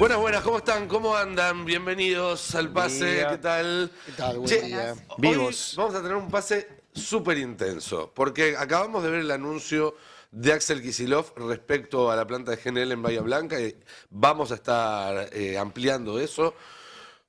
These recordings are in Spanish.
Buenas, buenas, ¿cómo están? ¿Cómo andan? Bienvenidos al pase, ¿qué tal? ¿Qué tal? Buen Che, día. Vivos. Vamos a tener un pase súper intenso, porque acabamos de ver el anuncio de Axel Kicillof respecto a la planta de GNL en Bahía Blanca y vamos a estar ampliando eso.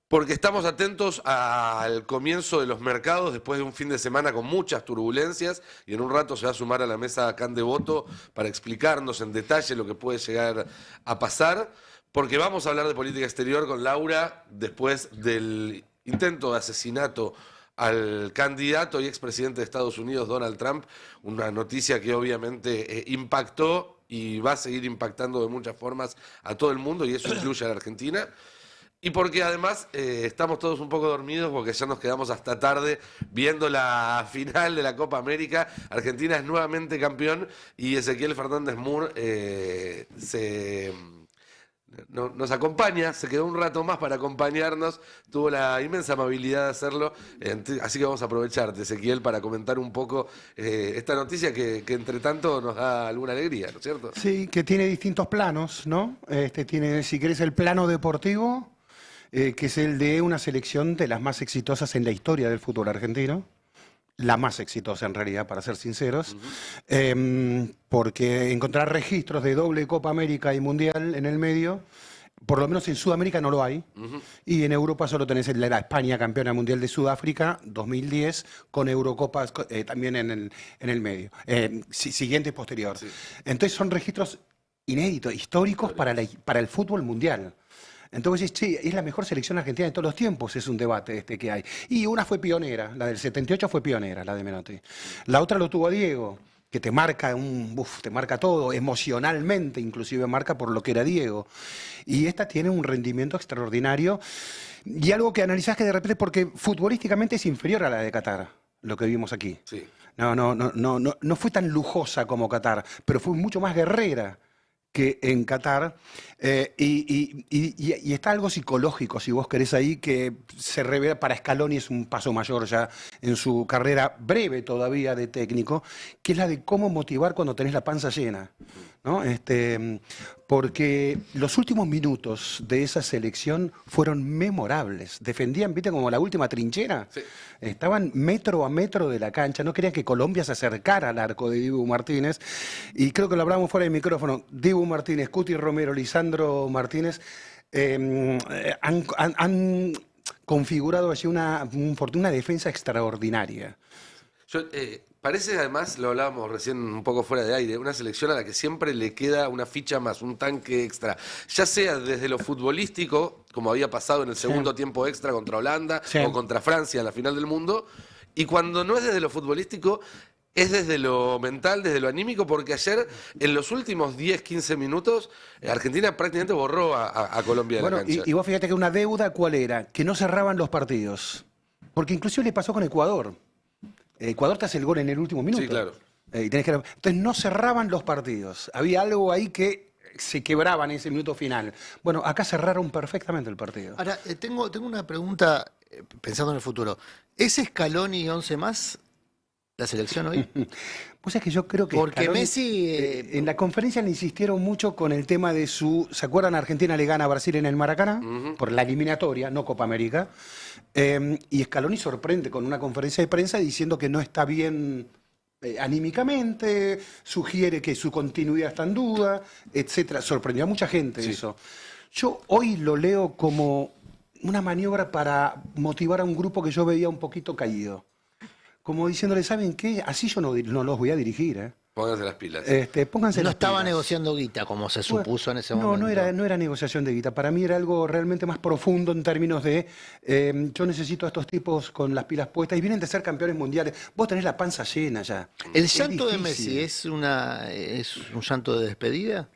Porque estamos atentos al comienzo de los mercados después de un fin de semana con muchas turbulencias y en un rato se va a sumar a la mesa Can Devoto para explicarnos en detalle lo que puede llegar a pasar, porque vamos a hablar de política exterior con Laura después del intento de asesinato al candidato y expresidente de Estados Unidos, Donald Trump, una noticia que obviamente impactó y va a seguir impactando de muchas formas a todo el mundo y eso incluye a la Argentina. Y porque además estamos todos un poco dormidos porque ya nos quedamos hasta tarde viendo la final de la Copa América. Argentina es nuevamente campeón y Ezequiel Fernández Mur nos acompaña, se quedó un rato más para acompañarnos, tuvo la inmensa amabilidad de hacerlo, así que vamos a aprovecharte, Ezequiel, para comentar un poco esta noticia que entre tanto nos da alguna alegría, ¿no es cierto? Sí, que tiene distintos planos, ¿no? Tiene, si querés, el plano deportivo, que es el de una selección de las más exitosas en la historia del fútbol argentino. La más exitosa en realidad, para ser sinceros, porque encontrar registros de doble Copa América y Mundial en el medio, por lo menos en Sudamérica no lo hay, y en Europa solo tenés la España campeona mundial de Sudáfrica 2010 con Eurocopas también en el medio, siguiente y posterior. Sí. Entonces son registros inéditos, históricos para el fútbol mundial. Entonces, che, es la mejor selección argentina de todos los tiempos, es un debate que hay. Y una fue pionera, la del 78 fue pionera, la de Menotti. La otra lo tuvo Diego, que te marca te marca todo, emocionalmente inclusive marca por lo que era Diego. Y esta tiene un rendimiento extraordinario y algo que analizás que de repente, porque futbolísticamente es inferior a la de Qatar, lo que vimos aquí. Sí. No fue tan lujosa como Qatar, pero fue mucho más guerrera que en Qatar, y está algo psicológico, si vos querés ahí, que se revela para Scaloni, es un paso mayor ya en su carrera breve todavía de técnico, que es la de cómo motivar cuando tenés la panza llena, ¿no? Porque los últimos minutos de esa selección fueron memorables, defendían, viste, como la última trinchera, sí. Estaban metro a metro de la cancha, no querían que Colombia se acercara al arco de Dibu Martínez, y creo que lo hablamos fuera de micrófono, Dibu Martínez, Cuti Romero, Lisandro Martínez, han configurado allí una defensa extraordinaria. Parece, además, lo hablábamos recién un poco fuera de aire, una selección a la que siempre le queda una ficha más, un tanque extra, ya sea desde lo futbolístico, como había pasado en el segundo tiempo extra contra Holanda o contra Francia en la final del mundo, y cuando no es desde lo futbolístico, es desde lo mental, desde lo anímico, porque ayer, en los últimos 10, 15 minutos, Argentina prácticamente borró a Colombia de la cancha. Y vos fíjate que una deuda, ¿cuál era? Que no cerraban los partidos, porque inclusive le pasó con Ecuador. Ecuador te hace el gol en el último minuto. Sí, claro. Entonces no cerraban los partidos. Había algo ahí que se quebraba en ese minuto final. Bueno, acá cerraron perfectamente el partido. Ahora, tengo una pregunta pensando en el futuro. ¿Es Scaloni 11 más la selección hoy? Pues es que yo creo que porque Scaloni, Messi... en la conferencia le insistieron mucho con el tema de ¿se acuerdan? Argentina le gana a Brasil en el Maracaná, por la eliminatoria, no Copa América. Y Scaloni sorprende con una conferencia de prensa diciendo que no está bien anímicamente, sugiere que su continuidad está en duda, etcétera. Sorprendió a mucha gente eso. Yo hoy lo leo como una maniobra para motivar a un grupo que yo veía un poquito caído. Como diciéndole, ¿saben qué? Así yo no los voy a dirigir, ¿eh? Pónganse las pilas. No estaba negociando guita, como se supuso en ese momento. No era negociación de guita. Para mí era algo realmente más profundo en términos de yo necesito a estos tipos con las pilas puestas y vienen de ser campeones mundiales. Vos tenés la panza llena ya. ¿El llanto de Messi es un llanto de despedida?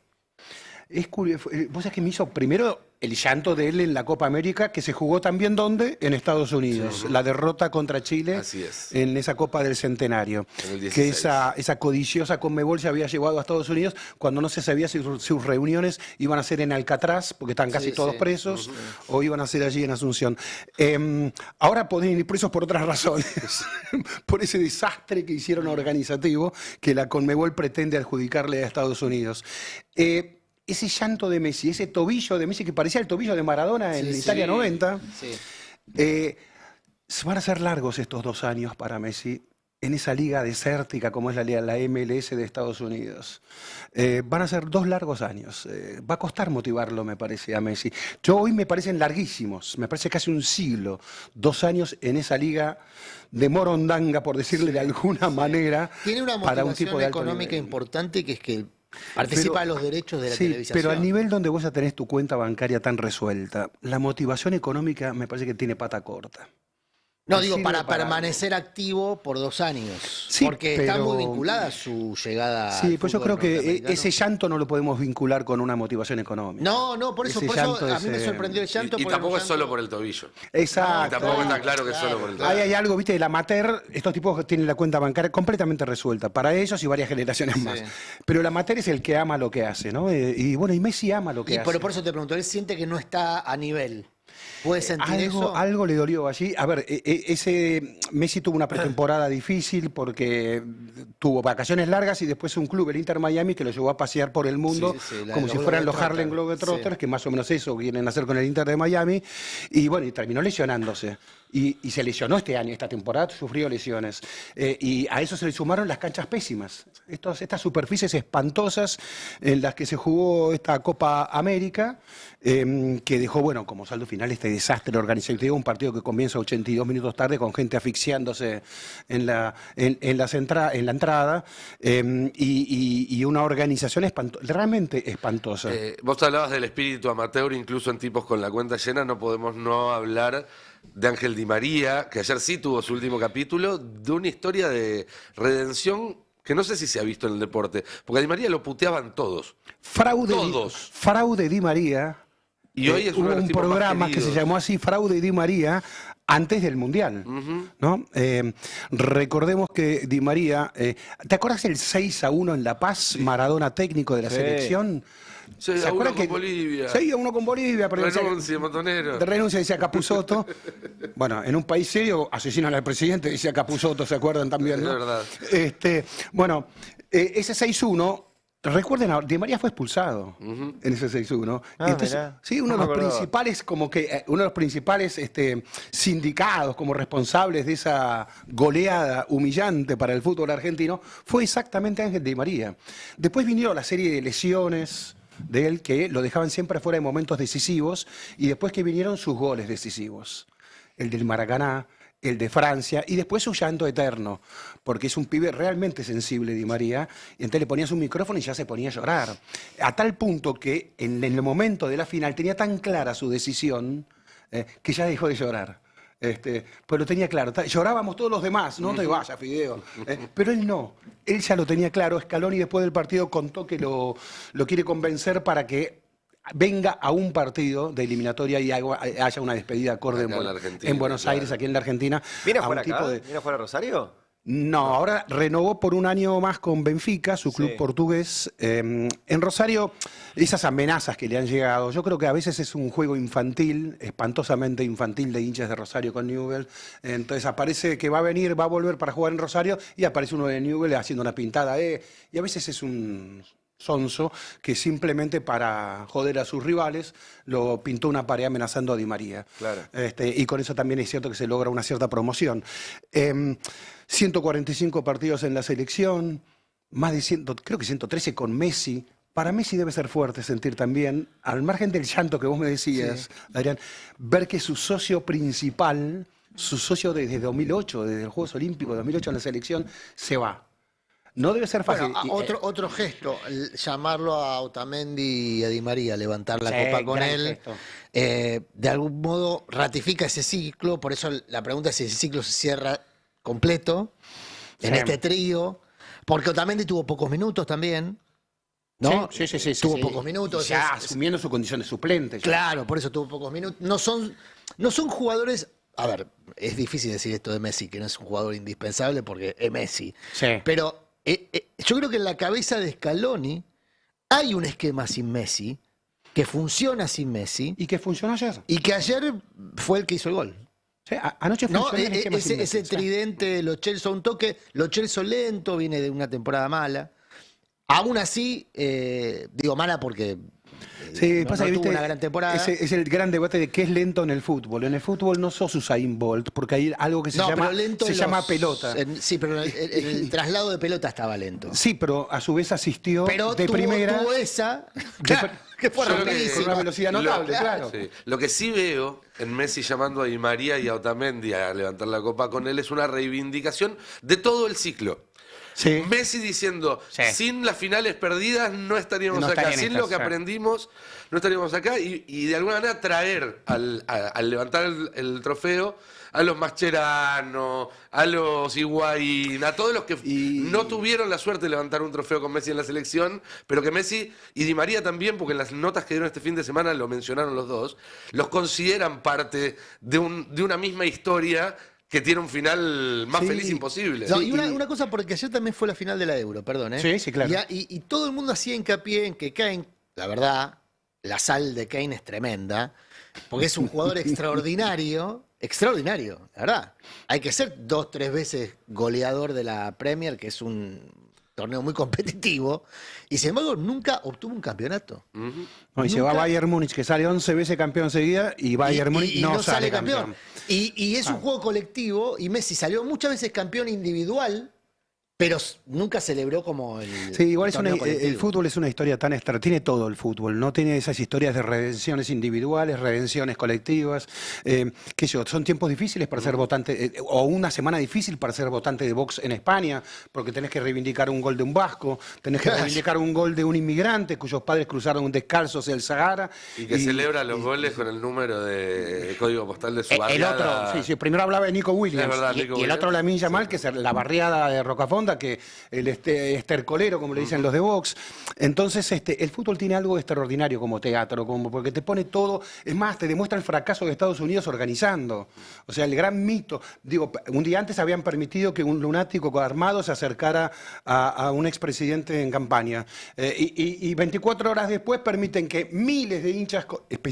Es curioso. Vos sabés que me hizo primero el llanto de él en la Copa América, que se jugó también, ¿dónde? En Estados Unidos. Sí. La derrota contra Chile. Así es. En esa Copa del Centenario. En el 16. Que esa codiciosa Conmebol se había llevado a Estados Unidos cuando no se sabía si sus reuniones iban a ser en Alcatraz, porque están casi todos presos, o iban a ser allí en Asunción. Ahora pueden ir presos por otras razones. Por ese desastre que hicieron organizativo, que la Conmebol pretende adjudicarle a Estados Unidos. ese llanto de Messi, ese tobillo de Messi que parecía el tobillo de Maradona en Sí, Italia sí. 90, Sí. van a ser largos estos 2 años para Messi en esa liga desértica como es la MLS de Estados Unidos. Van a ser 2 largos años. Va a costar motivarlo, me parece, a Messi. Yo hoy me parecen larguísimos, me parece casi un siglo, 2 años en esa liga de morondanga, por decirle de alguna manera, Tiene una para un motivación tipo de alto económica nivel. importante que es que participa de los derechos de la Sí, televisación. pero al nivel donde vos ya tenés tu cuenta bancaria tan resuelta, la motivación económica me parece que tiene pata corta. No, que digo, sirve para para permanecer activo por 2 años. Sí, porque está pero- muy vinculada su llegada Sí, al pues yo fútbol creo que norteamericano. ese llanto no lo podemos vincular con una motivación económica. No, por eso Ese llanto a mí me es, sorprendió el llanto. Y porque era un tampoco es llanto- solo por el tobillo. Exacto. Tampoco claro, está claro que es solo por el tobillo. Ahí hay algo, viste, el amateur, estos tipos tienen la cuenta bancaria completamente resuelta, para ellos y varias generaciones más. Pero el amateur es el que ama lo que hace, ¿no? Y bueno, y Messi ama lo que Y hace. por eso te pregunto, él siente que no está a nivel. ¿Puede sentir eso? Algo le dolió allí. A ver, ese Messi tuvo una pretemporada difícil porque tuvo vacaciones largas y después un club, el Inter Miami, que lo llevó a pasear por el mundo Sí, sí, como los si fueran los Globetrotters. Harlem Globetrotters, Sí. que más o menos eso vienen a hacer con el Inter de Miami. Y bueno, y terminó lesionándose. Y se lesionó este año, esta temporada sufrió lesiones. Y a eso se le sumaron las canchas pésimas. Estas superficies espantosas en las que se jugó esta Copa América, que dejó, bueno, como saldo final este desastre organizativo, un partido que comienza 82 minutos tarde con gente asfixiándose en la entrada, y una organización realmente espantosa. Vos hablabas del espíritu amateur, incluso en tipos con la cuenta llena, no podemos no hablar de Ángel Di María, que ayer sí tuvo su último capítulo, de una historia de redención que no sé si se ha visto en el deporte, porque a Di María lo puteaban todos. Todos. Fraude Di María. Y hoy es uno hubo de los un tipos más programa que se queridos. llamó así, Fraude Di María, antes del Mundial. ¿No? Recordemos que Di María, ¿te acuerdas el 6-1 en La Paz, Maradona técnico de la selección? 6-1 con Bolivia. 6-1 con Bolivia, pero Renuncia, Montonero. de renuncia, decía Capusotto. Bueno, en un país serio asesinan al presidente, decía Capusotto, ¿se acuerdan también? ¿no? Es verdad. Bueno, ese 6-1, recuerden, Di María fue expulsado en ese 6-1. Ah, Y entonces, mirá. sí, uno No de me los acordaba. principales, uno de los principales sindicados como responsables de esa goleada humillante para el fútbol argentino fue exactamente Ángel Di María. Después vinieron la serie de lesiones de él que lo dejaban siempre fuera de momentos decisivos, y después que vinieron sus goles decisivos, el del Maracaná, el de Francia, y después su llanto eterno, porque es un pibe realmente sensible, Di María, y entonces le ponías un micrófono y ya se ponía a llorar, a tal punto que en el momento de la final tenía tan clara su decisión que ya dejó de llorar. Pues lo tenía claro. Llorábamos todos los demás, no te vayas, Fideo. Pero él no. Él ya lo tenía claro. Scaloni después del partido contó que lo quiere convencer para que venga a un partido de eliminatoria y haya una despedida acorde Acá en la Argentina, en Buenos claro. Aires, aquí en la Argentina. ¿Viene a afuera un acá? tipo de- ¿Viene afuera Rosario? No, ahora renovó por un año más con Benfica, su club Sí. portugués. En Rosario, esas amenazas que le han llegado, yo creo que a veces es un juego infantil, espantosamente infantil, de hinchas de Rosario con Newell. Entonces aparece que va a volver para jugar en Rosario, y aparece uno de Newell haciendo una pintada. Y a veces es un sonso que simplemente para joder a sus rivales lo pintó una pared amenazando a Di María. Claro. Y con eso también es cierto que se logra una cierta promoción. 145 partidos en la selección, más de 100, creo que 113 con Messi. Para Messi debe ser fuerte sentir también, al margen del llanto que vos me decías, Adrián, ver que su socio principal, su socio desde 2008, desde los Juegos Olímpicos de 2008 en la selección, se va. No debe ser fácil. Bueno, otro gesto, llamarlo a Otamendi y a Di María, levantar la Sí, copa con gran él. gesto. De algún modo ratifica ese ciclo, por eso la pregunta es si ese ciclo se cierra completo en Sí. este trío, porque Otamendi tuvo pocos minutos también, ¿no? Sí. Tuvo pocos minutos. Ya es- asumiendo su condición de suplente. ya. Claro, por eso tuvo pocos minutos. No son jugadores. A ver, es difícil decir esto de Messi, que no es un jugador indispensable porque es Messi. Sí. Pero yo creo que en la cabeza de Scaloni hay un esquema sin Messi, que funciona sin Messi, ¿Y que funcionó ayer? y que ayer fue el que hizo el gol. Sí, anoche ¿No? funcionó el esquema sin Ese Messi, sí. tridente, Lo Celso a un toque, Lo Celso lento, viene de una temporada mala. Aún así, digo mala porque Sí, no, pasa no que tuvo viste, una gran temporada. es el gran debate de qué es lento en el fútbol. En el fútbol no sos Usain Bolt, porque hay algo que se No, llama, pero lento se en llama los- pelota. sí, pero en el traslado de pelota estaba lento. Sí, pero a su vez asistió Pero de tuvo, primera. tuvo esa, claro, que fue Yo lo que- Con rapidísima. una velocidad notable, Lo- claro. Sí. Lo que sí veo en Messi llamando a Di María y a Otamendi a levantar la copa con él es una reivindicación de todo el ciclo. Sí. Messi diciendo, Sí. sin las finales perdidas no estaríamos No acá, estarían sin estas, lo que sí. aprendimos no estaríamos acá y de alguna manera traer al levantar el trofeo a los Mascherano, a los Higuaín, a todos los que no tuvieron la suerte de levantar un trofeo con Messi en la selección, pero que Messi y Di María también, porque en las notas que dieron este fin de semana lo mencionaron los dos, los consideran parte de una misma historia que tiene un final más Sí. feliz imposible. No, Sí, y una cosa, porque ayer también fue la final de la Euro, perdón, ¿eh? Sí, sí, claro. Y todo el mundo hacía hincapié en que Kane, la verdad, la sal de Kane es tremenda, porque es un jugador extraordinario, extraordinario, la verdad. Hay que ser 2, 3 veces goleador de la Premier, que es un torneo muy competitivo, y sin embargo nunca obtuvo un campeonato. No, y se va a Nunca- Bayern Múnich, que sale 11 veces campeón seguida, y Bayern Múnich y no sale campeón. Y es un juego colectivo, y Messi salió muchas veces campeón individual, pero nunca celebró como el Sí, igual torneo el colectivo. fútbol es una historia tan extra, tiene todo el fútbol, no tiene esas historias de redenciones individuales, redenciones colectivas, qué sé yo, son tiempos difíciles para ser votante, o una semana difícil para ser votante de Vox en España, porque tenés que reivindicar un gol de un vasco, tenés que reivindicar un gol de un inmigrante cuyos padres cruzaron descalzos el Sahara. Y que celebra los goles con el número de código postal de su El barriada. otro, sí, primero hablaba de Nico Williams, Es verdad, y, Nico y el Williams. otro Lamine Yamal, que es la barriada de Rocafonda, que el estercolero, como le dicen los de Vox. Entonces, el fútbol tiene algo extraordinario como teatro, porque te pone todo, es más, te demuestra el fracaso de Estados Unidos organizando. O sea, el gran mito. Digo, un día antes habían permitido que un lunático armado se acercara a un expresidente en campaña. Y 24 horas después permiten que miles de hinchas,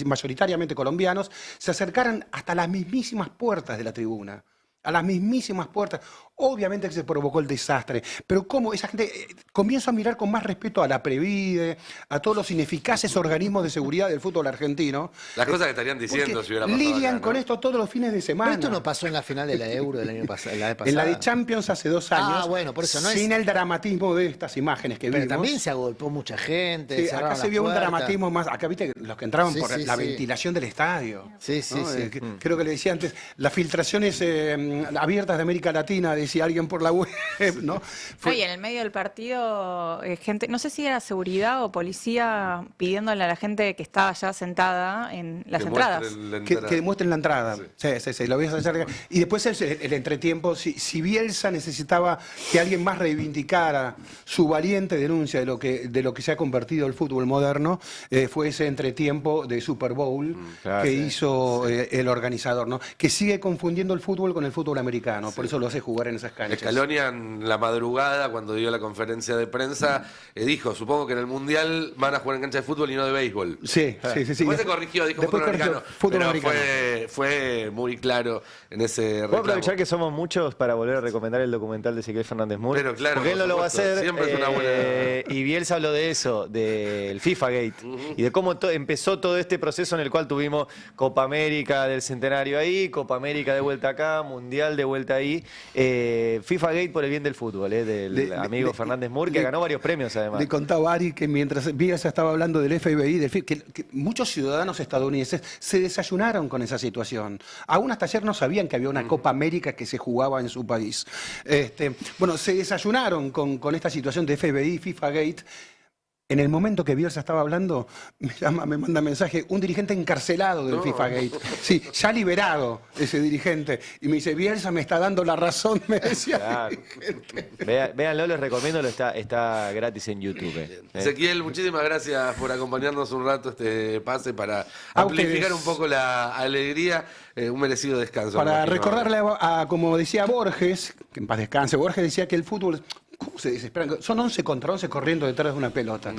mayoritariamente colombianos, se acercaran hasta las mismísimas puertas de la tribuna. A las mismísimas puertas. Obviamente que se provocó el desastre, pero cómo esa gente comienza a mirar con más respeto a la Previde, a todos los ineficaces organismos de seguridad del fútbol argentino. Las cosas que estarían diciendo Porque si hubiera pasado lidian acá, ¿no? con esto todos los fines de semana. Pero esto no pasó en la final de la Euro del año pasado, la vez pasada. En la de Champions hace 2 años. Ah, bueno, por eso no es- sin el dramatismo de estas imágenes que Pero vimos. también se agolpó mucha gente. Sí, cerraron acá se las vio un puertas. dramatismo más. Acá viste que los que entraban Sí, por sí, la sí. ventilación del estadio. Sí, sí, ¿no? sí. Creo que le decía antes, las filtraciones abiertas de América Latina, decía alguien por la web, ¿no? No, y en el medio del partido, gente, no sé si era seguridad o policía pidiéndole a la gente que estaba ya sentada en las Que entradas. muestren la Que entrada. demuestren la entrada. Sí, lo voy a hacer. Y después el entretiempo, si Bielsa necesitaba que alguien más reivindicara su valiente denuncia de lo que se ha convertido el fútbol moderno, fue ese entretiempo de Super Bowl claro, que sí. hizo el organizador, ¿no? Que sigue confundiendo el fútbol con el fútbol americano, por eso lo hace jugar en esas canchas. Scaloni en la madrugada, cuando dio la conferencia de prensa, dijo, supongo que en el Mundial van a jugar en cancha de fútbol y no de béisbol. Sí. Después se corrigió, dijo Después fútbol corrigió, americano. fútbol Pero americano. fue muy claro en ese Puedo reclamo. aprovechar que somos muchos para volver a recomendar el documental de Ezequiel Fernández Mur. Pero claro, porque él no por lo va a supuesto, hacer. siempre es una buena- Y Bielsa habló de eso, del FIFA Gate. Y de cómo empezó todo este proceso en el cual tuvimos Copa América del Centenario ahí, Copa América de vuelta acá, Mundial de vuelta ahí. FIFA Gate por el bien del fútbol, del amigo Fernández Mur, que ganó varios premios además. Le contaba a Ari que mientras Bielsa estaba hablando del FBI, que muchos ciudadanos estadounidenses se desayunaron con esa situación. Aún hasta ayer no sabían que había una Copa América que se jugaba en su país. Bueno, se desayunaron con esta situación de FBI, FIFA Gate. En el momento que Bielsa estaba hablando, me manda mensaje, un dirigente encarcelado del FIFA Gate. Sí, ya liberado ese dirigente. Y me dice, Bielsa me está dando la razón, me decía. Claro. el dirigente. Véanlo, les recomiendo, está gratis en YouTube. Ezequiel, muchísimas gracias por acompañarnos un rato este pase para A amplificar ustedes. un poco la alegría, un merecido descanso. Para me imagino. recordarle como decía Borges, que en paz descanse, Borges decía que el fútbol ¿Cómo se desesperan? Son 11 contra 11 corriendo detrás de una pelota.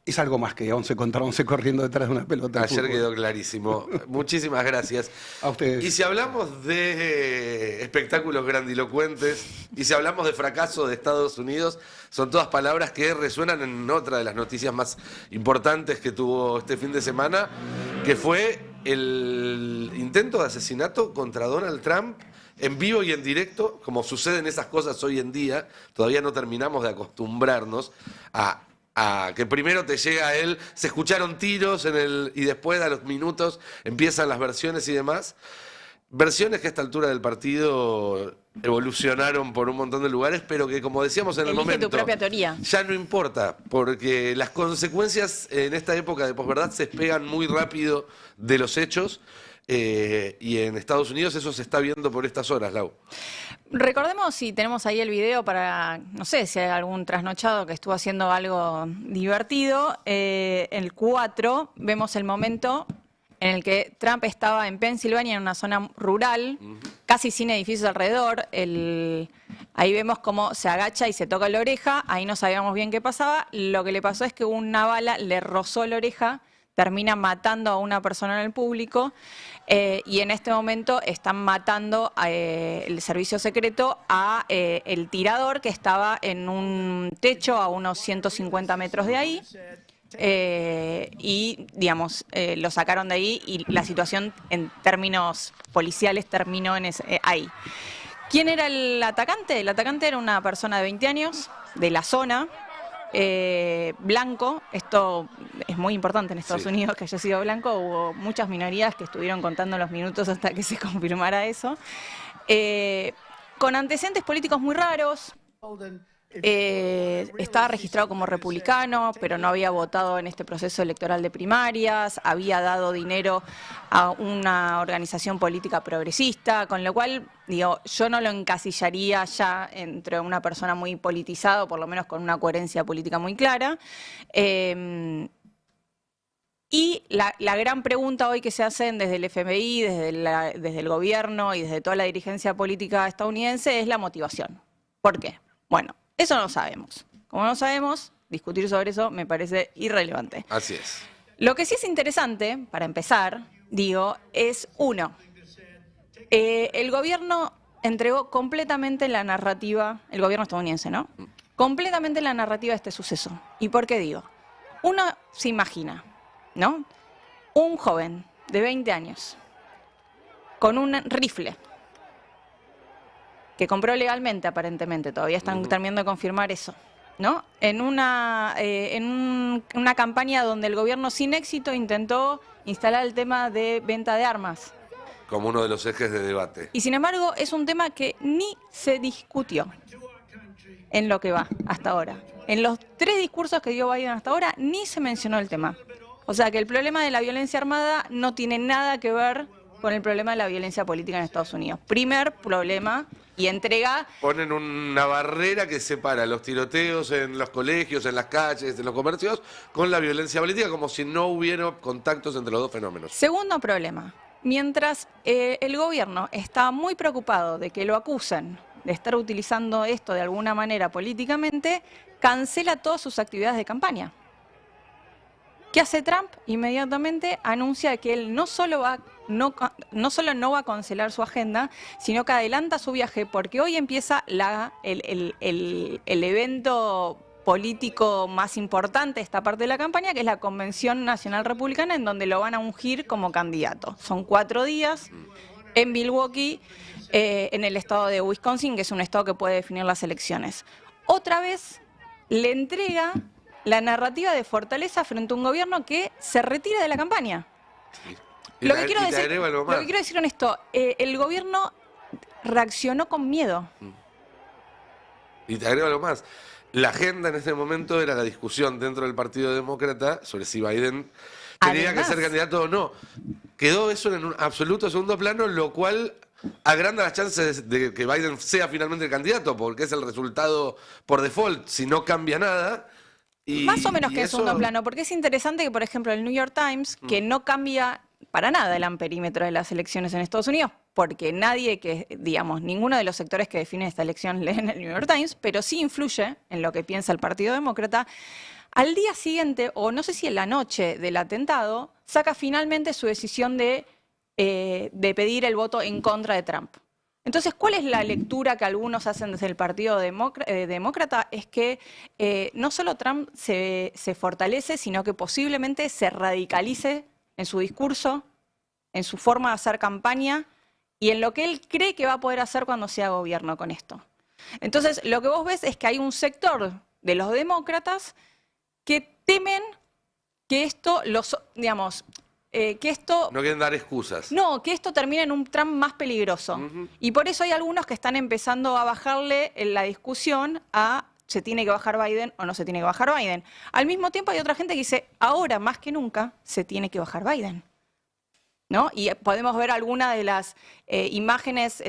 Es algo más que 11 contra 11 corriendo detrás de una pelota. de Ayer fútbol. quedó clarísimo. Muchísimas gracias. A ustedes. Y si hablamos de espectáculos grandilocuentes, y si hablamos de fracaso de Estados Unidos, son todas palabras que resuenan en otra de las noticias más importantes que tuvo este fin de semana, que fue el intento de asesinato contra Donald Trump en vivo y en directo, como suceden esas cosas hoy en día. Todavía no terminamos de acostumbrarnos a que primero te llega a él, se escucharon tiros y después a los minutos empiezan las versiones y demás. Versiones que a esta altura del partido evolucionaron por un montón de lugares, pero que, como decíamos en el Elige momento, tu propia teoría. ya no importa, porque las consecuencias en esta época de posverdad se despegan muy rápido de los hechos. Y en Estados Unidos eso se está viendo por estas horas, Lau. Recordemos si tenemos ahí el video para, no sé, si hay algún trasnochado que estuvo haciendo algo divertido. El 4 vemos el momento en el que Trump estaba en Pensilvania, en una zona rural, casi sin edificios alrededor. Ahí vemos cómo se agacha y se toca la oreja. Ahí no sabíamos bien qué pasaba. Lo que le pasó es que una bala le rozó la oreja, termina matando a una persona en el público, y en este momento están matando el servicio secreto a el tirador, que estaba en un techo a unos 150 metros de ahí, y digamos, lo sacaron de ahí y la situación en términos policiales terminó ahí. ¿Quién era el atacante? El atacante era una persona de 20 años, de la zona, blanco. Esto es muy importante en Estados Unidos, que haya sido blanco. Hubo muchas minorías que estuvieron contando los minutos hasta que se confirmara eso. Con antecedentes políticos muy raros. Estaba registrado como republicano, pero no había votado en este proceso electoral de primarias, había dado dinero a una organización política progresista, con lo cual, digo, yo no lo encasillaría ya entre una persona muy politizada, o por lo menos con una coherencia política muy clara. Y la gran pregunta hoy que se hacen desde el FMI, desde el gobierno y desde toda la dirigencia política estadounidense es la motivación. ¿Por qué? Bueno, eso no lo sabemos. Como no sabemos, discutir sobre eso me parece irrelevante. Así es. Lo que sí es interesante, para empezar, digo, es uno, el gobierno entregó completamente la narrativa, el gobierno estadounidense, ¿no? Completamente la narrativa de este suceso. ¿Y por qué digo? Uno se imagina, ¿no? Un joven de 20 años con un rifle que compró legalmente, aparentemente, todavía están terminando de confirmar eso, ¿no? En una campaña donde el gobierno sin éxito intentó instalar el tema de venta de armas. Como uno de los ejes de debate. Y sin embargo, es un tema que ni se discutió en lo que va hasta ahora. En los 3 discursos que dio Biden hasta ahora, ni se mencionó el tema. O sea que el problema de la violencia armada no tiene nada que ver con el problema de la violencia política en Estados Unidos. Primer problema, y entrega... Ponen una barrera que separa los tiroteos en los colegios, en las calles, en los comercios, con la violencia política, como si no hubiera contactos entre los dos fenómenos. Segundo problema, mientras el gobierno está muy preocupado de que lo acusen de estar utilizando esto de alguna manera políticamente, cancela todas sus actividades de campaña. ¿Qué hace Trump? Inmediatamente anuncia que él no solo no va a cancelar su agenda, sino que adelanta su viaje, porque hoy empieza el evento político más importante de esta parte de la campaña, que es la Convención Nacional Republicana, en donde lo van a ungir como candidato. Son 4 días en Milwaukee, en el estado de Wisconsin, que es un estado que puede definir las elecciones. Otra vez le entrega la narrativa de fortaleza frente a un gobierno que se retira de la campaña. Sí. Lo que quiero decir con esto, el gobierno reaccionó con miedo. Y te agrego algo más. La agenda en este momento era la discusión dentro del Partido Demócrata sobre si Biden tenía que ser candidato o no. Quedó eso en un absoluto segundo plano, lo cual agranda las chances de que Biden sea finalmente el candidato, porque es el resultado por default, si no cambia nada. Más o menos que en segundo plano, porque es interesante que, por ejemplo, el New York Times, que no cambia para nada el amperímetro de las elecciones en Estados Unidos, porque nadie que, digamos, ninguno de los sectores que definen esta elección leen el New York Times, pero sí influye en lo que piensa el Partido Demócrata. Al día siguiente, o no sé si en la noche del atentado, saca finalmente su decisión de pedir el voto en contra de Trump. Entonces, ¿cuál es la lectura que algunos hacen desde el Partido Demócrata? Es que no solo Trump se fortalece, sino que posiblemente se radicalice en su discurso, en su forma de hacer campaña y en lo que él cree que va a poder hacer cuando sea gobierno con esto. Entonces, lo que vos ves es que hay un sector de los demócratas que temen que esto que esto... No quieren dar excusas. No, que esto termine en un Trump más peligroso. Y por eso hay algunos que están empezando a bajarle en la discusión a ¿se tiene que bajar Biden o no se tiene que bajar Biden? Al mismo tiempo hay otra gente que dice, ahora más que nunca se tiene que bajar Biden, ¿no? Y podemos ver algunas de las imágenes,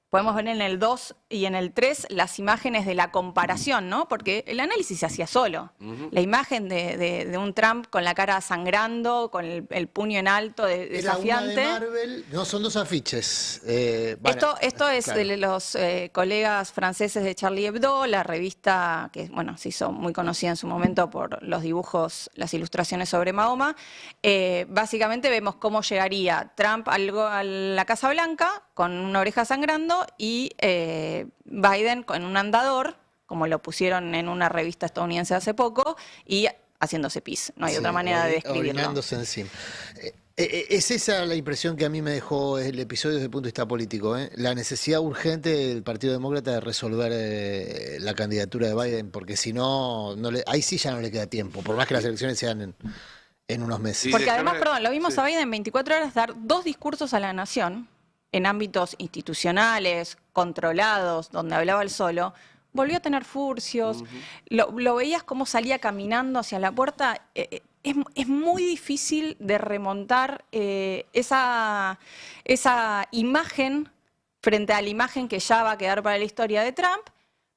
podemos ver en el 2 y en el 3 las imágenes de la comparación, ¿no? Porque el análisis se hacía solo. La imagen de un Trump con la cara sangrando, con el puño en alto, desafiante. Era una de Marvel, no, son dos afiches. Esto es claro. de los colegas franceses de Charlie Hebdo, la revista que se hizo muy conocida en su momento por los dibujos, las ilustraciones sobre Mahoma. Básicamente vemos cómo llegaría Trump a la Casa Blanca con una oreja sangrando y Biden con un andador, como lo pusieron en una revista estadounidense hace poco, y haciéndose pis. No hay otra manera de describirlo. Orinándose encima. Es esa la impresión que a mí me dejó el episodio desde el punto de vista político. La necesidad urgente del Partido Demócrata de resolver la candidatura de Biden, porque si no, ahí sí ya no le queda tiempo, por más que las elecciones sean en unos meses. Sí, Porque además, lo vimos sí. a Biden en 24 horas dar 2 discursos a la nación en ámbitos institucionales, controlados, donde hablaba él solo. Volvió a tener furcios, lo veías cómo salía caminando hacia la puerta. Es muy difícil de remontar esa imagen frente a la imagen que ya va a quedar para la historia de Trump,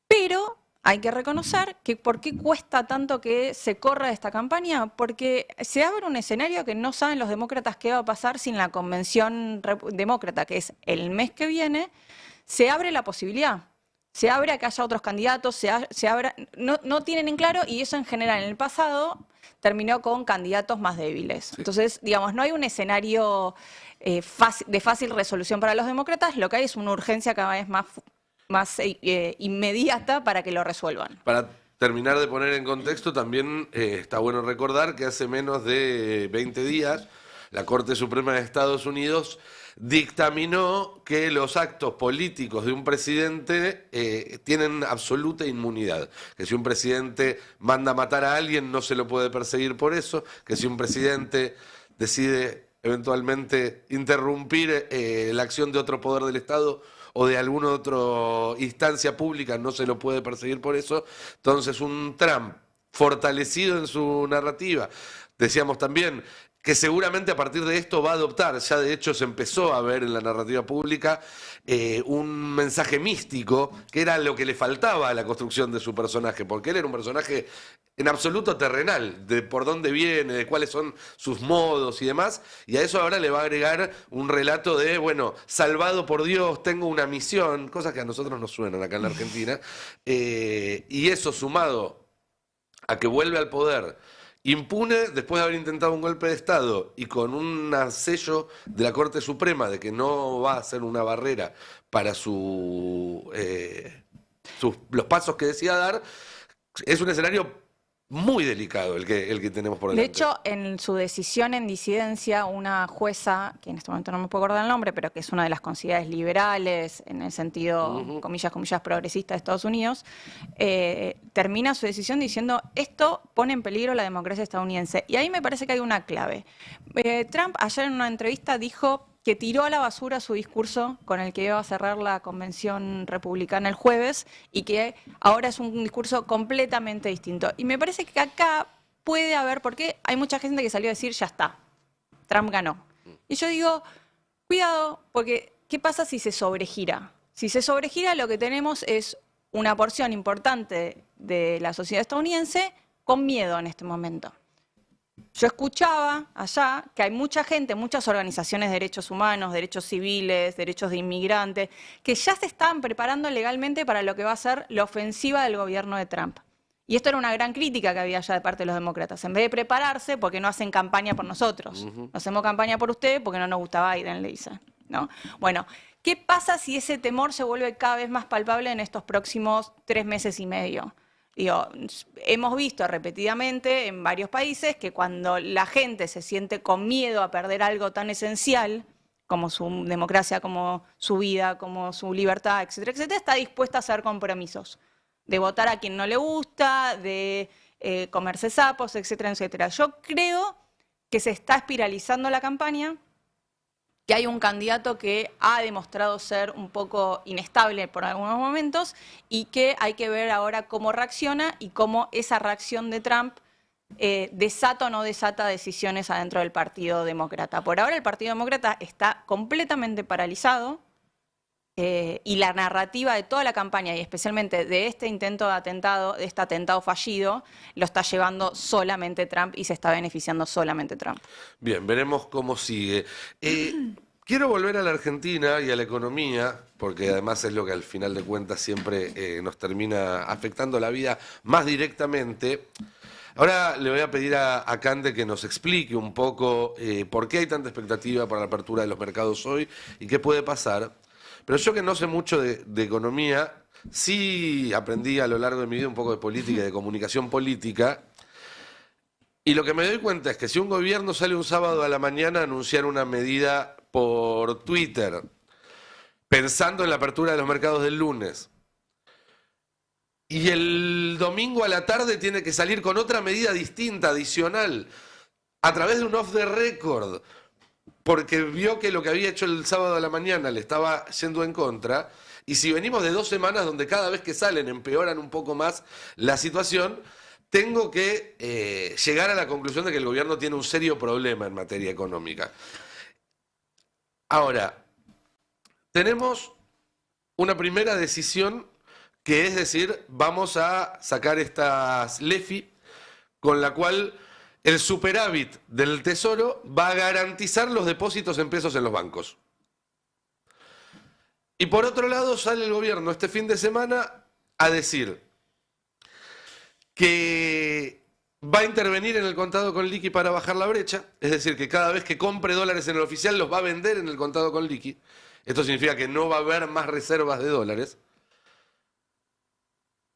pero hay que reconocer que ¿por qué cuesta tanto que se corra esta campaña? Porque se abre un escenario que no saben los demócratas qué va a pasar sin la convención demócrata, que es el mes que viene. Se abre la posibilidad. Se abre a que haya otros candidatos, no tienen en claro, y eso en general en el pasado terminó con candidatos más débiles. Sí. Entonces, no hay un escenario de fácil resolución para los demócratas, lo que hay es una urgencia cada vez más inmediata para que lo resuelvan. Para terminar de poner en contexto, también está bueno recordar que hace menos de 20 días la Corte Suprema de Estados Unidos dictaminó que los actos políticos de un presidente tienen absoluta inmunidad. Que si un presidente manda a matar a alguien no se lo puede perseguir por eso. Que si un presidente decide eventualmente interrumpir la acción de otro poder del Estado o de alguna otra instancia pública no se lo puede perseguir por eso. Entonces un Trump fortalecido en su narrativa, decíamos también que seguramente a partir de esto va a adoptar, ya de hecho se empezó a ver en la narrativa pública, un mensaje místico, que era lo que le faltaba a la construcción de su personaje, porque él era un personaje en absoluto terrenal, de por dónde viene, de cuáles son sus modos y demás, y a eso ahora le va a agregar un relato de, salvado por Dios, tengo una misión, cosas que a nosotros nos suenan acá en la Argentina, y eso sumado a que vuelve al poder impune después de haber intentado un golpe de Estado y con un sello de la Corte Suprema de que no va a ser una barrera para los pasos que decida dar, es un escenario muy delicado el que tenemos por delante. De hecho, en su decisión en disidencia, una jueza, que en este momento no me puedo acordar el nombre, pero que es una de las consideradas liberales, en el sentido, comillas, progresista de Estados Unidos, termina su decisión diciendo, esto pone en peligro la democracia estadounidense. Y ahí me parece que hay una clave. Trump ayer en una entrevista dijo que tiró a la basura su discurso con el que iba a cerrar la convención republicana el jueves y que ahora es un discurso completamente distinto. Y me parece que acá puede haber, porque hay mucha gente que salió a decir, ya está, Trump ganó. Y yo digo, cuidado, porque ¿qué pasa si se sobregira? Si se sobregira, lo que tenemos es una porción importante de la sociedad estadounidense con miedo en este momento. Yo escuchaba allá que hay mucha gente, muchas organizaciones de derechos humanos, derechos civiles, derechos de inmigrantes, que ya se estaban preparando legalmente para lo que va a ser la ofensiva del gobierno de Trump. Y esto era una gran crítica que había ya de parte de los demócratas. En vez de prepararse, porque no hacen campaña por nosotros. No hacemos campaña por ustedes porque no nos gusta Biden, le dicen, ¿no? Bueno, ¿qué pasa si ese temor se vuelve cada vez más palpable en estos próximos 3 meses y medio? Digo, hemos visto repetidamente en varios países que cuando la gente se siente con miedo a perder algo tan esencial como su democracia, como su vida, como su libertad, etcétera, etcétera, está dispuesta a hacer compromisos, de votar a quien no le gusta, de comerse sapos, etcétera, etcétera. Yo creo que se está espiralizando la campaña, que hay un candidato que ha demostrado ser un poco inestable por algunos momentos y que hay que ver ahora cómo reacciona y cómo esa reacción de Trump desata o no desata decisiones adentro del Partido Demócrata. Por ahora el Partido Demócrata está completamente paralizado y la narrativa de toda la campaña y especialmente de este intento de atentado, de este atentado fallido, lo está llevando solamente Trump y se está beneficiando solamente Trump. Bien, veremos cómo sigue. Quiero volver a la Argentina y a la economía, porque además es lo que al final de cuentas siempre nos termina afectando la vida más directamente. Ahora le voy a pedir a Cande que nos explique un poco por qué hay tanta expectativa para la apertura de los mercados hoy y qué puede pasar. Pero yo que no sé mucho de economía, sí aprendí a lo largo de mi vida un poco de política y de comunicación política. Y lo que me doy cuenta es que si un gobierno sale un sábado a la mañana a anunciar una medida por Twitter, pensando en la apertura de los mercados del lunes, y el domingo a la tarde tiene que salir con otra medida distinta, adicional, a través de un off the record, porque vio que lo que había hecho el sábado a la mañana le estaba yendo en contra, y si venimos de 2 semanas donde cada vez que salen empeoran un poco más la situación, tengo que llegar a la conclusión de que el gobierno tiene un serio problema en materia económica. Ahora, tenemos una primera decisión que es decir, vamos a sacar estas LEFI con la cual el superávit del Tesoro va a garantizar los depósitos en pesos en los bancos. Y por otro lado sale el gobierno este fin de semana a decir que va a intervenir en el contado con liqui para bajar la brecha, es decir, que cada vez que compre dólares en el oficial los va a vender en el contado con liqui. Esto significa que no va a haber más reservas de dólares.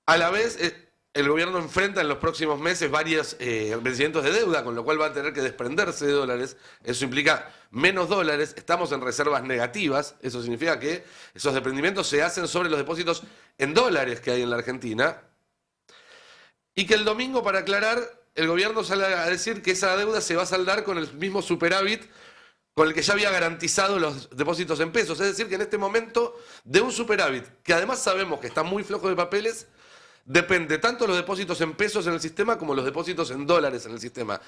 A la vez, el gobierno enfrenta en los próximos meses varios vencimientos de deuda, con lo cual va a tener que desprenderse de dólares. Eso implica menos dólares. Estamos en reservas negativas. Eso significa que esos desprendimientos se hacen sobre los depósitos en dólares que hay en la Argentina. Y que el domingo, para aclarar, el gobierno sale a decir que esa deuda se va a saldar con el mismo superávit con el que ya había garantizado los depósitos en pesos. Es decir, que en este momento de un superávit, que además sabemos que está muy flojo de papeles, depende tanto los depósitos en pesos en el sistema como los depósitos en dólares en el sistema.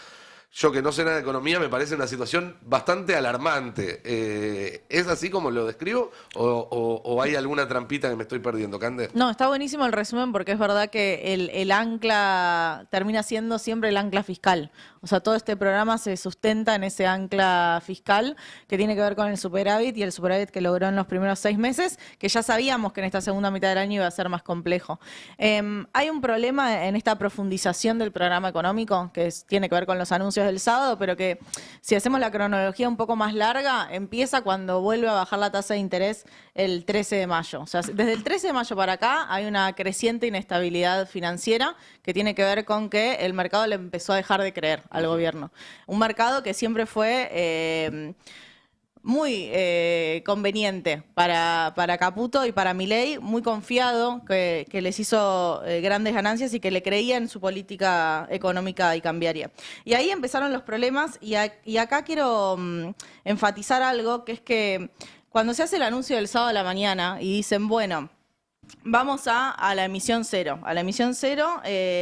Yo que no sé nada de economía me parece una situación bastante alarmante. ¿Es así como lo describo o hay alguna trampita que me estoy perdiendo, Cande? No, está buenísimo el resumen porque es verdad que el ancla termina siendo siempre el ancla fiscal. O sea, todo este programa se sustenta en ese ancla fiscal que tiene que ver con el superávit y el superávit que logró en los primeros 6 meses, que ya sabíamos que en esta segunda mitad del año iba a ser más complejo. Hay un problema en esta profundización del programa económico que tiene que ver con los anuncios del sábado, pero que si hacemos la cronología un poco más larga, empieza cuando vuelve a bajar la tasa de interés el 13 de mayo. O sea, desde el 13 de mayo para acá hay una creciente inestabilidad financiera que tiene que ver con que el mercado le empezó a dejar de creer al gobierno. Un mercado que siempre fue muy conveniente para Caputo y para Milei, muy confiado, que les hizo grandes ganancias y que le creía en su política económica y cambiaria. Y ahí empezaron los problemas y acá quiero enfatizar algo, que es que cuando se hace el anuncio del sábado a la mañana y dicen, bueno, Vamos a la emisión cero. A la emisión cero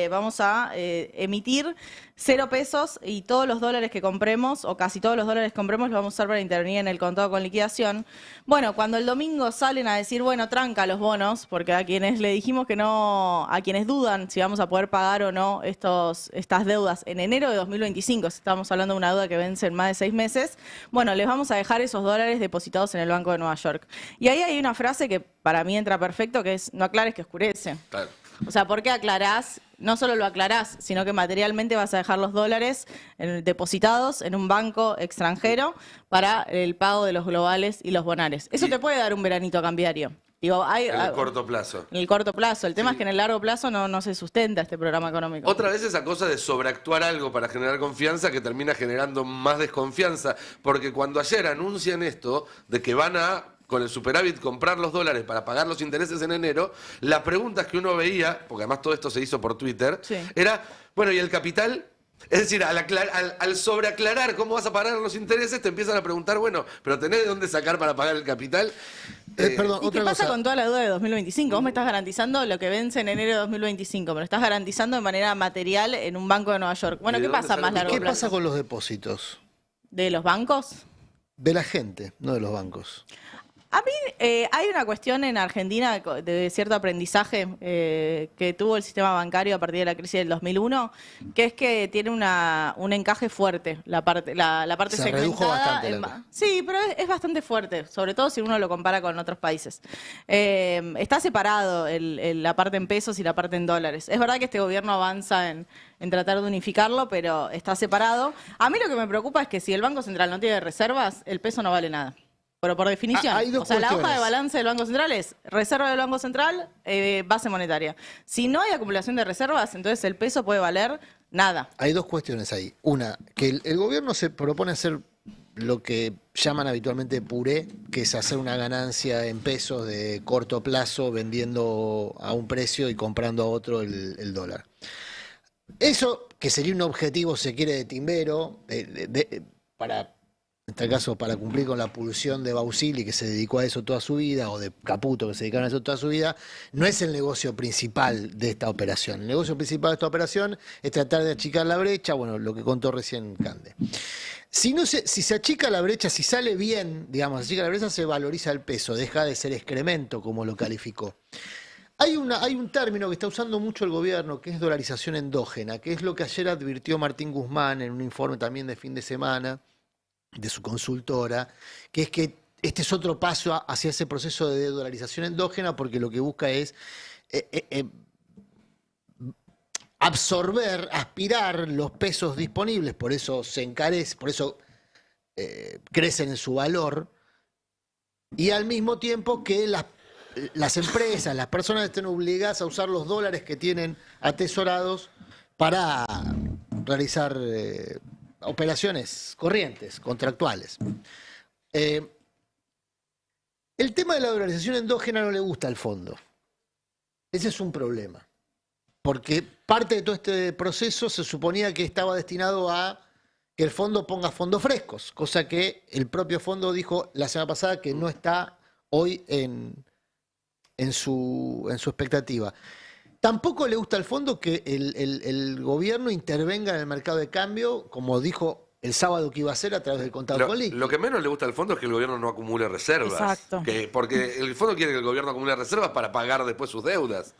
vamos a emitir 0 pesos y todos los dólares que compremos, o casi todos los dólares que compremos, los vamos a usar para intervenir en el contado con liquidación. Bueno, cuando el domingo salen a decir, bueno, tranca los bonos, porque a quienes le dijimos que no, a quienes dudan si vamos a poder pagar o no estas deudas en enero de 2025, estamos hablando de una deuda que vence en más de 6 meses, bueno, les vamos a dejar esos dólares depositados en el Banco de Nueva York. Y ahí hay una frase que para mí entra perfecto, que es, no aclares que oscurece. Claro. O sea, ¿por qué aclarás? No solo lo aclarás, sino que materialmente vas a dejar los dólares depositados en un banco extranjero para el pago de los globales y los bonares. Eso te puede dar un veranito cambiario. Digo, En el corto plazo. En el corto plazo. El tema es que en el largo plazo no se sustenta este programa económico. Otra vez esa cosa de sobreactuar algo para generar confianza que termina generando más desconfianza. Porque cuando ayer anuncian esto de que van a, con el superávit, comprar los dólares para pagar los intereses en enero, la pregunta que uno veía, porque además todo esto se hizo por Twitter, Sí. era, bueno, ¿y el capital? Es decir, al sobreaclarar cómo vas a pagar los intereses, te empiezan a preguntar, bueno, ¿pero tenés de dónde sacar para pagar el capital? Perdón, ¿Y qué otra pasa cosa. con toda la deuda de 2025? Vos me estás garantizando lo que vence en enero de 2025, me lo estás garantizando de manera material en un banco de Nueva York. Bueno, ¿Y de ¿qué dónde pasa a más sale? largo ¿Qué plazo? pasa con los depósitos? ¿De los bancos? De la gente, no de los bancos. A mí hay una cuestión en Argentina de cierto aprendizaje que tuvo el sistema bancario a partir de la crisis del 2001, que es que tiene un encaje fuerte, la parte Se segmentada. redujo bastante la Sí, pero es bastante fuerte, sobre todo si uno lo compara con otros países. Está separado la parte en pesos y la parte en dólares. Es verdad que este gobierno avanza en tratar de unificarlo, pero está separado. A mí lo que me preocupa es que si el Banco Central no tiene reservas, el peso no vale nada. Pero por definición, Hay dos o sea, la hoja cuestiones. de balance del Banco Central es reserva del Banco Central, base monetaria. Si no hay acumulación de reservas, entonces el peso puede valer nada. Hay dos cuestiones ahí. Una, que el gobierno se propone hacer lo que llaman habitualmente puré, que es hacer una ganancia en pesos de corto plazo vendiendo a un precio y comprando a otro el dólar. Eso, que sería un objetivo, se quiere, de timbero, para, en este caso, para cumplir con la pulsión de Bausili, que se dedicó a eso toda su vida, o de Caputo, que se dedicaron a eso toda su vida, no es el negocio principal de esta operación. El negocio principal de esta operación es tratar de achicar la brecha, bueno, lo que contó recién Cande. Si se achica la brecha, si sale bien, digamos, se achica la brecha, se valoriza el peso, deja de ser excremento, como lo calificó. Hay un término que está usando mucho el gobierno, que es dolarización endógena, que es lo que ayer advirtió Martín Guzmán en un informe también de fin de semana de su consultora, que es que este es otro paso hacia ese proceso de dolarización endógena, porque lo que busca es absorber, aspirar los pesos disponibles, por eso se encarece, por eso crecen en su valor, y al mismo tiempo que las empresas, las personas estén obligadas a usar los dólares que tienen atesorados para realizar operaciones corrientes, contractuales. El tema de la dolarización endógena no le gusta al fondo. Ese es un problema. Porque parte de todo este proceso se suponía que estaba destinado a que el fondo ponga fondos frescos, cosa que el propio fondo dijo la semana pasada que no está hoy en su expectativa. Tampoco le gusta al fondo que el gobierno intervenga en el mercado de cambio, como dijo el sábado que iba a hacer a través del contado con liqui. Lo que menos le gusta al fondo es que el gobierno no acumule reservas. Exacto. Porque el fondo quiere que el gobierno acumule reservas para pagar después sus deudas.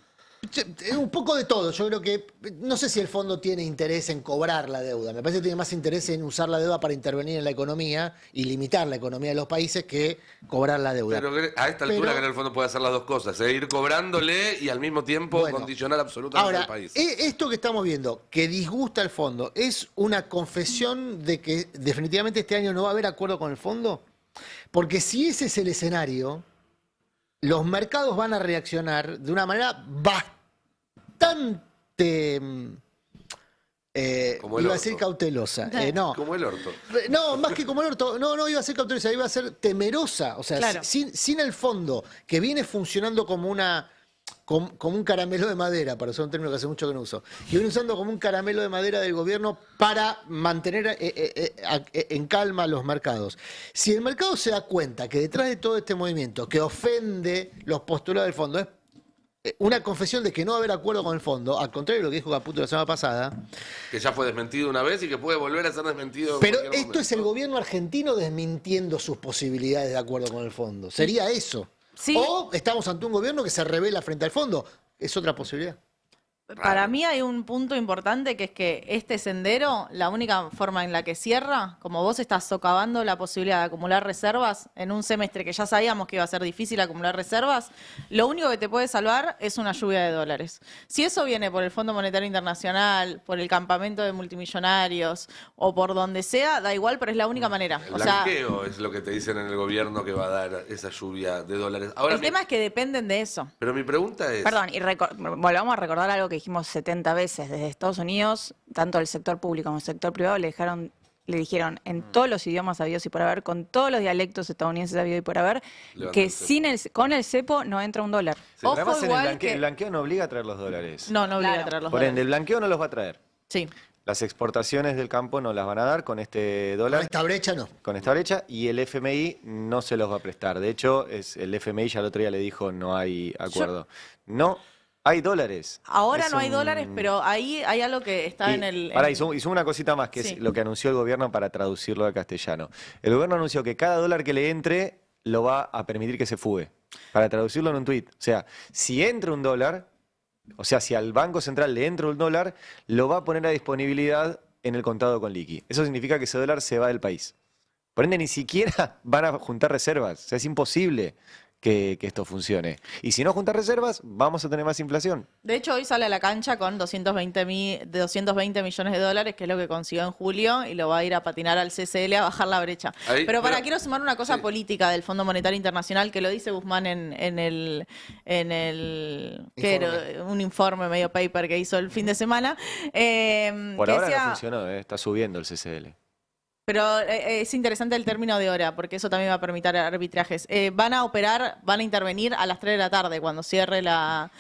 Un poco de todo. Yo creo que, no sé si el fondo tiene interés en cobrar la deuda. Me parece que tiene más interés en usar la deuda para intervenir en la economía y limitar la economía de los países que cobrar la deuda. Pero a esta altura que en el fondo puede hacer las dos cosas, ir cobrándole y al mismo tiempo Bueno, condicionar absolutamente ahora, al país. esto que estamos viendo, que disgusta al fondo, ¿es una confesión de que definitivamente este año no va a haber acuerdo con el fondo? Porque si ese es el escenario, los mercados van a reaccionar de una manera bastante, Como el iba a decir orto. cautelosa. No, Como el orto. no, más que como el orto, no iba a ser cautelosa, iba a ser temerosa. O sea, Claro. sin el fondo, que viene funcionando como un caramelo de madera, para usar un término que hace mucho que no uso, que viene usando como un caramelo de madera del gobierno para mantener en calma los mercados. Si el mercado se da cuenta que detrás de todo este movimiento que ofende los postulados del fondo es una confesión de que no va a haber acuerdo con el fondo, al contrario de lo que dijo Caputo la semana pasada. Que ya fue desmentido una vez y que puede volver a ser desmentido. Pero esto es el gobierno argentino desmintiendo sus posibilidades de acuerdo con el fondo. ¿Sería eso? Sí. O estamos ante un gobierno que se revela frente al fondo. Es otra posibilidad. Para mí hay un punto importante que es que este sendero, la única forma en la que cierra, como vos estás socavando la posibilidad de acumular reservas en un semestre que ya sabíamos que iba a ser difícil acumular reservas, lo único que te puede salvar es una lluvia de dólares. Si eso viene por el Fondo Monetario Internacional, por el campamento de multimillonarios o por donde sea, da igual, pero es la única manera. El O sea, blanqueo es lo que te dicen en el gobierno que va a dar esa lluvia de dólares. Ahora, el tema es que dependen de eso. pero mi pregunta es... Perdón, y volvamos a recordar algo que dijimos 70 veces. Desde Estados Unidos, tanto el sector público como el sector privado le dijeron en todos los idiomas habidos y por haber, con todos los dialectos estadounidenses habidos y por haber, Levanta que el cepo. con el cepo no entra un dólar. Sí. Pero Ojo, además en igual el blanqueo no obliga a traer los dólares. No obliga Claro. a traer los Por ende, dólares. el blanqueo no los va a traer. Sí. Las exportaciones del campo no las van a dar con este Con dólar. esta brecha no. Con esta brecha, y el FMI no se los va a prestar. De hecho, el FMI ya el otro día le dijo no hay acuerdo. No hay dólares. Ahora Es no hay un- dólares, pero ahí hay algo que está en el... Pará, en- hizo una cosita más, que Sí. es lo que anunció el gobierno para traducirlo al castellano. El gobierno anunció que cada dólar que le entre lo va a permitir que se fugue. Para traducirlo en un tuit. O sea, si entra un dólar, o sea, si al Banco Central le entra un dólar, lo va a poner a disponibilidad en el contado con liqui. Eso significa que ese dólar se va del país. Por ende, ni siquiera van a juntar reservas. O sea, es imposible que esto funcione. Y si no juntar reservas, vamos a tener más inflación. De hecho, hoy sale a la cancha con 220 millones de dólares, que es lo que consiguió en julio, y lo va a ir a patinar al CCL a bajar la brecha. Ahí, pero pero- quiero sumar una cosa sí. política del Fondo Monetario Internacional, que lo dice Guzmán en el que era un informe medio paper que hizo el fin de semana. Por que ahora decía- no funcionó, está subiendo el CCL. Pero es interesante el término de hora, porque eso también va a permitir arbitrajes. Van a intervenir a las 3 de la tarde, cuando cierre la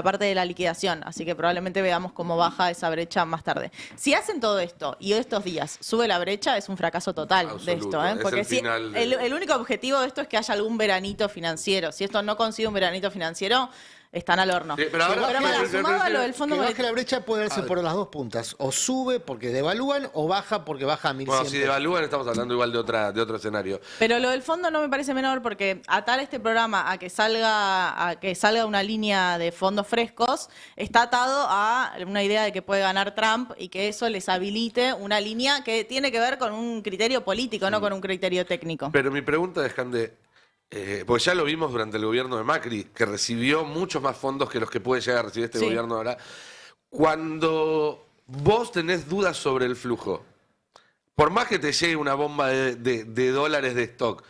parte de la liquidación. Así que probablemente veamos cómo baja esa brecha más tarde. Si hacen todo esto y estos días sube la brecha, es un fracaso total Absoluto, de esto. es Porque el final de- el único objetivo de esto es que haya algún veranito financiero. Si esto no consigue un veranito financiero, están al horno. Sí, pero ahora- para, sumado a lo del Fondo Que baje Monetario. la brecha puede darse por las dos puntas. O sube porque devalúan o baja porque baja a 1100. Bueno, si devalúan estamos hablando igual de otro escenario. Pero lo del fondo no me parece menor porque atar este programa a que salga una línea de fondos frescos está atado a una idea de que puede ganar Trump y que eso les habilite una línea que tiene que ver con un criterio político, no con un criterio técnico. Pero mi pregunta es, Cande, porque ya lo vimos durante el gobierno de Macri, que recibió muchos más fondos que los que puede llegar a recibir este Sí. gobierno ahora. Cuando vos tenés dudas sobre el flujo, por más que te llegue una bomba de dólares de stock,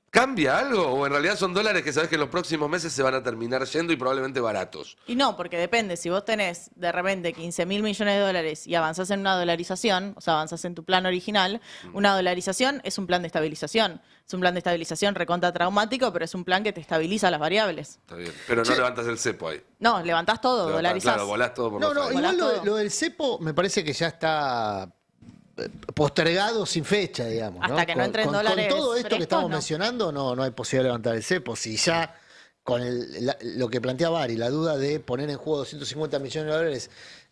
¿cambia algo? ¿O en realidad son dólares que sabes que en los próximos meses se van a terminar yendo y probablemente baratos? Y no, porque depende, si vos tenés de repente 15.000 millones de dólares y avanzás en una dolarización, o sea, avanzás en tu plan original, una dolarización es un plan de estabilización. Es un plan de estabilización recontra traumático, pero es un plan que te estabiliza las variables. Está bien. Pero no levantas el cepo ahí. No, levantás todo, Levantás, dolarizás. Claro, volás todo por No, los no, aires. igual Volás todo. lo del cepo me parece que ya está postergado sin fecha, digamos. Hasta que no entren dólares Con todo esto que frescos, estamos no. mencionando, no hay posibilidad de levantar el cepo. Si ya con lo que plantea Bari, la duda de poner en juego 250 millones de dólares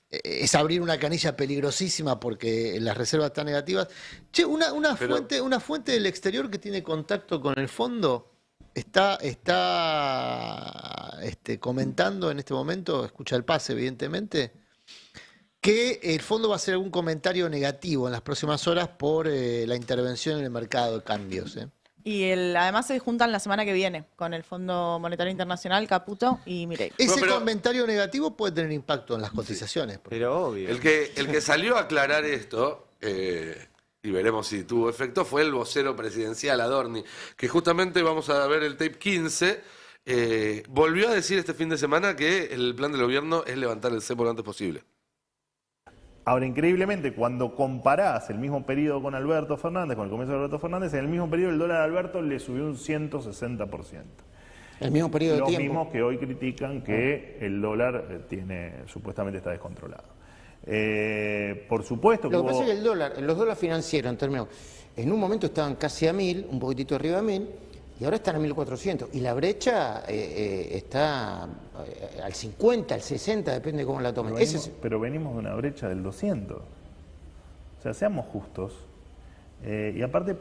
es abrir una canilla peligrosísima porque las reservas están negativas. Che, una fuente del exterior que tiene contacto con el fondo está comentando en este momento, escucha el pase evidentemente, que el fondo va a hacer algún comentario negativo en las próximas horas por la intervención en el mercado de cambios. Y además se juntan la semana que viene con el Fondo Monetario Internacional, Caputo y Milei. Ese pero- comentario negativo puede tener impacto en las cotizaciones. Pero obvio. El que salió a aclarar esto, y veremos si tuvo efecto, fue el vocero presidencial Adorni, que justamente vamos a ver el tape 15, volvió a decir este fin de semana que el plan del gobierno es levantar el cepo lo antes posible. Ahora, increíblemente, cuando comparás el mismo periodo con Alberto Fernández, con el comienzo de Alberto Fernández, en el mismo periodo el dólar a Alberto le subió un 160%. El mismo periodo de Los tiempo. mismos que hoy critican que el dólar supuestamente está descontrolado. Por supuesto que Lo que pasa hubo... es que los dólares financieros, en un momento estaban casi a 1000, un poquitito arriba de 1000, y ahora están a 1.400. Y la brecha está al 50, al 60, depende de cómo la tomen. Pero venimos de una brecha del 200. O sea, seamos justos. Y aparte,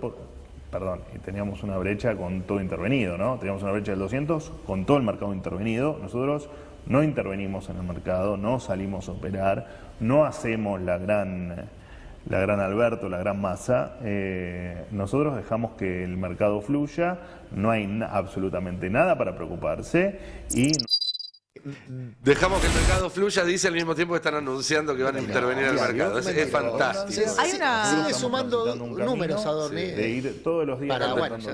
teníamos una brecha con todo intervenido, ¿no? Teníamos una brecha del 200 con todo el mercado intervenido. Nosotros no intervenimos en el mercado, no salimos a operar, no hacemos la gran Alberto, la gran masa. Nosotros dejamos que el mercado fluya, no hay absolutamente nada para preocuparse y... Dejamos que el mercado fluya, dice al mismo tiempo que están anunciando que van a intervenir al mercado. Es fantástico. Sigue sumando números, Adorni. De ir todos los días.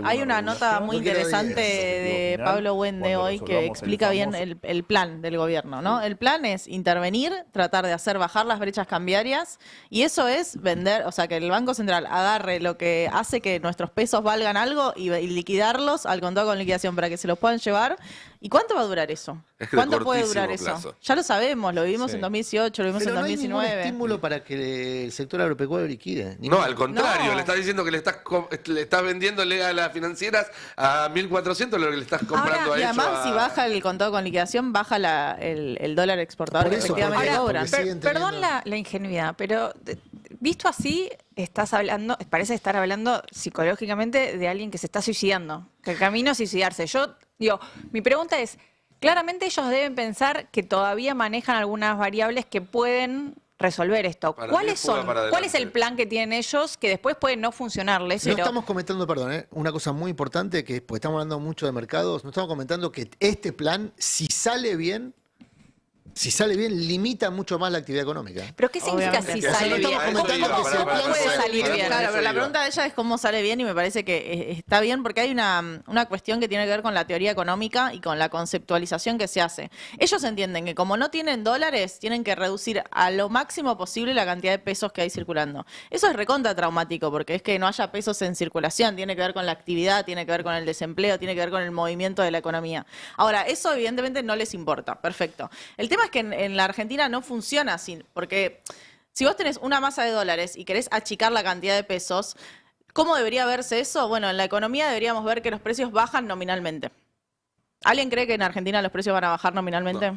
Hay una nota muy interesante de Pablo Wende hoy que explica bien el plan del gobierno, ¿no? El plan es intervenir, tratar de hacer bajar las brechas cambiarias, y eso es vender, o sea, que el Banco Central agarre lo que hace que nuestros pesos valgan algo y liquidarlos al contado con liquidación para que se los puedan llevar. ¿Y cuánto va a durar eso? Es que ¿Cuánto puede durar eso? plazo. Ya lo sabemos, lo vivimos en 2018, lo vivimos en 2019. No hay ningún estímulo para que el sector agropecuario liquide. No, al contrario, No. le estás diciendo que le estás vendiéndole a las financieras a 1.400 lo que le estás comprando a Y ellos. además, si baja el contado con liquidación, baja el dólar exportador, Por que eso, efectivamente ahora, cobran. porque siguen Perdón teniendo- la ingenuidad, pero visto así, parece estar hablando psicológicamente de alguien que se está suicidando, que el camino es suicidarse. Yo digo, mi pregunta es, claramente ellos deben pensar que todavía manejan algunas variables que pueden resolver esto. Para mí ¿Cuáles es fuga son? para ¿Cuál es el adelante. plan que tienen ellos que después puede no funcionarles? No pero- estamos comentando, perdón, una cosa muy importante, que porque estamos hablando mucho de mercados, no estamos comentando que este plan, si sale bien, limita mucho más la actividad económica. ¿Pero qué significa Obviamente. si O sea, sale no bien? estamos ¿Cómo comentando que si el plan puede sale salir bien, bien? Claro, pero la Eso pregunta de ella es cómo sale bien, y me parece que está bien porque hay una cuestión que tiene que ver con la teoría económica y con la conceptualización que se hace. Ellos entienden que como no tienen dólares, tienen que reducir a lo máximo posible la cantidad de pesos que hay circulando. Eso es recontra traumático porque es que no haya pesos en circulación, tiene que ver con la actividad, tiene que ver con el desempleo, tiene que ver con el movimiento de la economía. Ahora, eso evidentemente no les importa, perfecto. El tema es que en la Argentina no funciona así, porque si vos tenés una masa de dólares y querés achicar la cantidad de pesos, ¿cómo debería verse eso? Bueno, en la economía deberíamos ver que los precios bajan nominalmente. ¿Alguien cree que en Argentina los precios van a bajar nominalmente?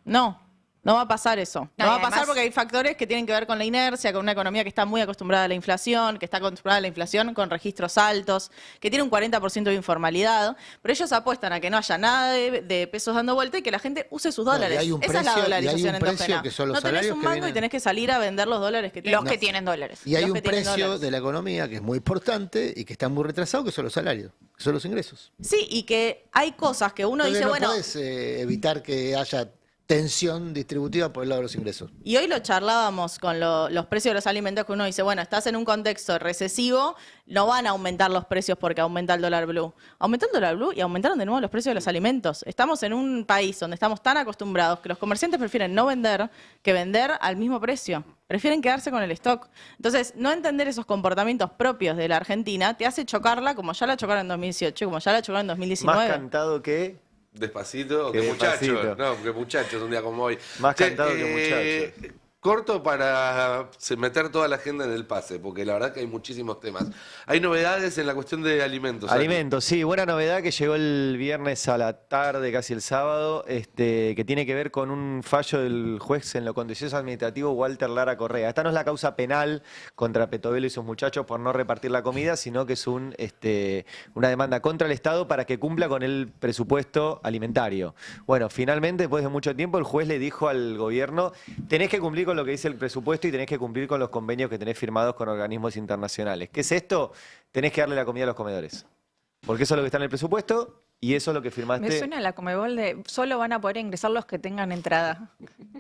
No. No va a pasar eso. No, No va y a pasar además- porque hay factores que tienen que ver con la inercia, con una economía que está muy acostumbrada a la inflación, que está acostumbrada a la inflación con registros altos, que tiene un 40% de informalidad, pero ellos apuestan a que no haya nada de pesos dando vuelta y que la gente use sus No, y dólares. hay un Esa es la precio- y hay dolarización un precio endógena. que son los No tenés salarios un que mango vienen- y tenés que salir a vender los dólares que tienen. Los que tienen dólares. Y hay Los un que tienen precio dólares. de la economía que es muy importante y que está muy retrasado, que son los salarios, que son los ingresos. Sí, y que hay cosas que uno Entonces dice, no bueno, podés evitar que haya tensión distributiva por el lado de los ingresos. y hoy lo charlábamos con los precios de los alimentos, que uno dice, bueno, estás en un contexto recesivo, no van a aumentar los precios porque aumenta el dólar blue. Aumentó el dólar blue y aumentaron de nuevo los precios de los alimentos. Estamos en un país donde estamos tan acostumbrados que los comerciantes prefieren no vender que vender al mismo precio. Prefieren quedarse con el stock. Entonces, no entender esos comportamientos propios de la Argentina te hace chocarla como ya la chocaron en 2018 y como ya la chocaron en Más 2019. cantado que... Despacito, Que que muchachos. despacito. No, que muchachos, un día como hoy. Más cantado que muchachos. Corto para meter toda la agenda en el pase, porque la verdad que hay muchísimos temas. Hay novedades en la cuestión de alimentos. Alimentos, sí, buena novedad que llegó el viernes a la tarde, casi el sábado, que tiene que ver con un fallo del juez en lo contencioso administrativo Walter Lara Correa. Esta no es la causa penal contra Petovelo y sus muchachos por no repartir la comida, sino que es una demanda contra el Estado para que cumpla con el presupuesto alimentario. Bueno, finalmente, después de mucho tiempo, el juez le dijo al gobierno, tenés que cumplir con lo que dice el presupuesto y tenés que cumplir con los convenios que tenés firmados con organismos internacionales. ¿Qué es esto? Tenés que darle la comida a los comedores. Porque eso es lo que está en el presupuesto y eso es lo que firmaste. Me suena a la Comebol de solo van a poder ingresar los que tengan entrada.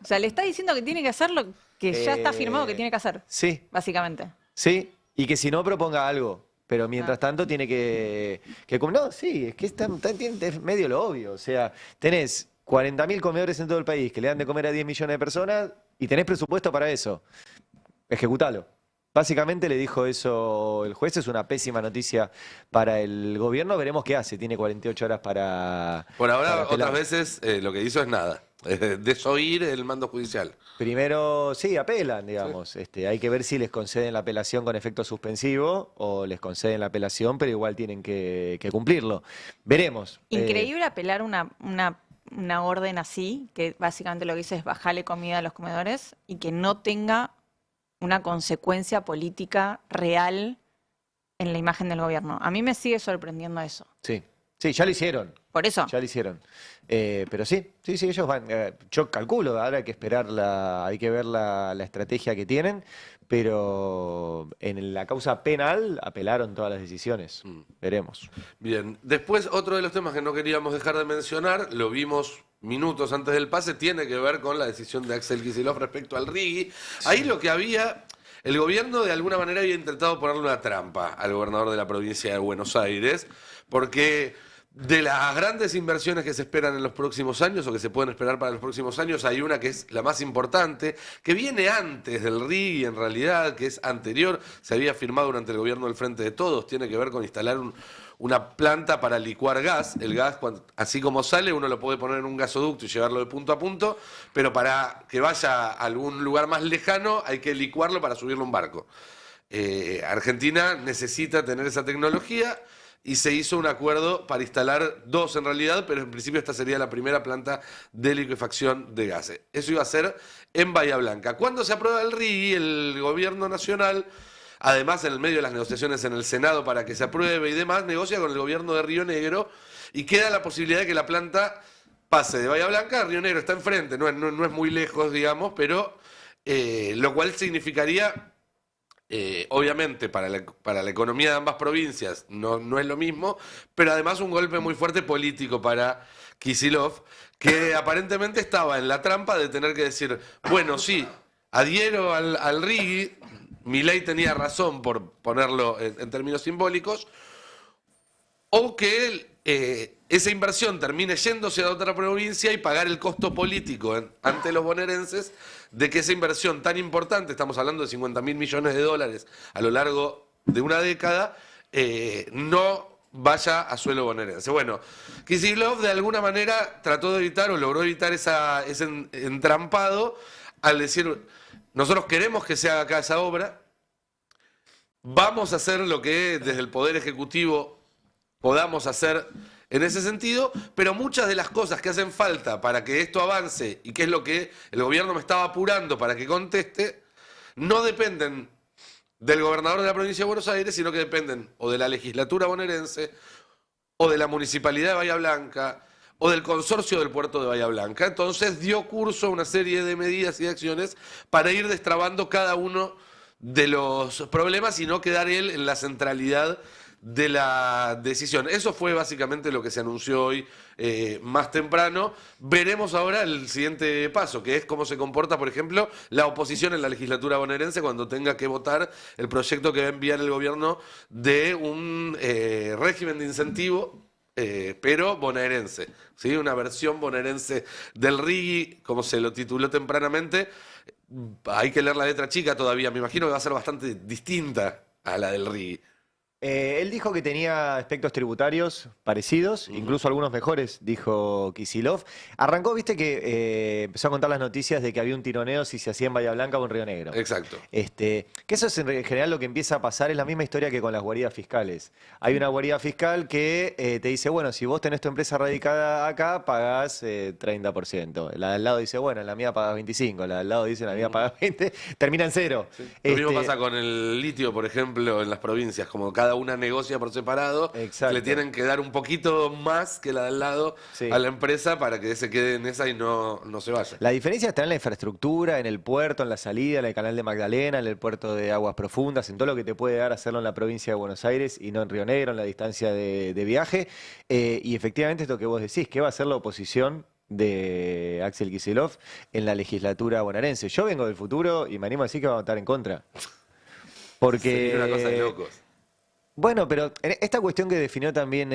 O sea, le está diciendo que tiene que hacer lo que ya está firmado que tiene que hacer, Sí, básicamente. sí, y que si no proponga algo. Pero mientras tanto tiene que no, sí, es que es medio lo obvio. O sea, tenés 40.000 comedores en todo el país que le dan de comer a 10 millones de personas y tenés presupuesto para eso. Ejecutalo. Básicamente le dijo eso el juez, es una pésima noticia para el gobierno, veremos qué hace, tiene 48 horas para... Por ahora, para apelar. otras veces lo que hizo es nada. desoír el mando judicial. Primero, sí, apelan, digamos. Hay que ver si les conceden la apelación con efecto suspensivo o les conceden la apelación, pero igual tienen que cumplirlo. Veremos. Increíble apelar una orden así, que básicamente lo que dice es bajarle comida a los comedores y que no tenga una consecuencia política real en la imagen del gobierno. A mí me sigue sorprendiendo eso. Sí, sí, ya lo hicieron. Por eso. Ya lo hicieron. Pero sí, ellos van. Yo calculo, ahora hay que esperar hay que ver la estrategia que tienen, pero en la causa penal apelaron todas las decisiones. Veremos. Bien, después otro de los temas que no queríamos dejar de mencionar, lo vimos minutos antes del pase, tiene que ver con la decisión de Axel Kicillof respecto al Rigi. Ahí lo que había, el gobierno de alguna manera había intentado ponerle una trampa al gobernador de la provincia de Buenos Aires, porque de las grandes inversiones que se esperan en los próximos años o que se pueden esperar para los próximos años, hay una que es la más importante, que viene antes del Rigi en realidad, que es anterior, se había firmado durante el gobierno del Frente de Todos, tiene que ver con instalar una planta para licuar gas. El gas, así como sale, uno lo puede poner en un gasoducto y llevarlo de punto a punto, pero para que vaya a algún lugar más lejano hay que licuarlo para subirlo a un barco. Argentina necesita tener esa tecnología y se hizo un acuerdo para instalar 2 en realidad, pero en principio esta sería la primera planta de liquefacción de gases. Eso iba a ser en Bahía Blanca. Cuando se aprueba el Rigi, el gobierno nacional, además en el medio de las negociaciones en el Senado para que se apruebe y demás, negocia con el gobierno de Río Negro y queda la posibilidad de que la planta pase de Bahía Blanca a Río Negro. Está enfrente, no es muy lejos, digamos, pero lo cual significaría... obviamente para la economía de ambas provincias no es lo mismo, pero además un golpe muy fuerte político para Kicillof, que aparentemente estaba en la trampa de tener que decir, bueno, sí, adhiero al Rigi, Milei tenía razón por ponerlo en términos simbólicos, o que esa inversión termine yéndose a otra provincia y pagar el costo político ante los bonaerenses de que esa inversión tan importante, estamos hablando de 50.000 millones de dólares a lo largo de una década, no vaya a suelo bonaerense. Bueno, Kicillof de alguna manera trató de evitar o logró evitar ese entrampado al decir, nosotros queremos que se haga acá esa obra, vamos a hacer lo que desde el Poder Ejecutivo podamos hacer en ese sentido, pero muchas de las cosas que hacen falta para que esto avance y que es lo que el gobierno me estaba apurando para que conteste, no dependen del gobernador de la provincia de Buenos Aires, sino que dependen o de la legislatura bonaerense, o de la municipalidad de Bahía Blanca, o del consorcio del puerto de Bahía Blanca. Entonces dio curso a una serie de medidas y de acciones para ir destrabando cada uno de los problemas y no quedar él en la centralidad de la decisión. Eso fue básicamente lo que se anunció hoy más temprano. Veremos ahora el siguiente paso, que es cómo se comporta, por ejemplo, la oposición en la legislatura bonaerense cuando tenga que votar el proyecto que va a enviar el gobierno de un régimen de incentivo, pero bonaerense, ¿sí? Una versión bonaerense del Rigi, como se lo tituló tempranamente. Hay que leer la letra chica todavía, me imagino que va a ser bastante distinta a la del Rigi. Él dijo que tenía aspectos tributarios parecidos, incluso algunos mejores, dijo Kicillof. Arrancó, viste que empezó a contar las noticias de que había un tironeo si se hacía en Bahía Blanca o en Río Negro. Exacto. Que eso es en general lo que empieza a pasar, es la misma historia que con las guaridas fiscales. Hay una guarida fiscal que te dice, bueno, si vos tenés tu empresa radicada acá, pagás 30%. La de al lado dice, bueno, en la mía pagás 25%, la de al lado dice, en la mía pagás 20%, termina en 0. Sí. Lo mismo pasa con el litio, por ejemplo, en las provincias, como cada una negocia por separado, Exacto. le tienen que dar un poquito más que la de al lado Sí. a la empresa para que se quede en esa y no se vaya. La diferencia está en la infraestructura, en el puerto, en la salida, en el canal de Magdalena, en el puerto de Aguas Profundas, en todo lo que te puede dar hacerlo en la provincia de Buenos Aires y no en Río Negro, en la distancia de viaje. Y efectivamente esto que vos decís, ¿qué va a hacer la oposición de Axel Kicillof en la legislatura bonaerense? Yo vengo del futuro y me animo a decir que va a votar en contra. Porque... Sería una cosa de locos. Bueno, pero en esta cuestión que definió también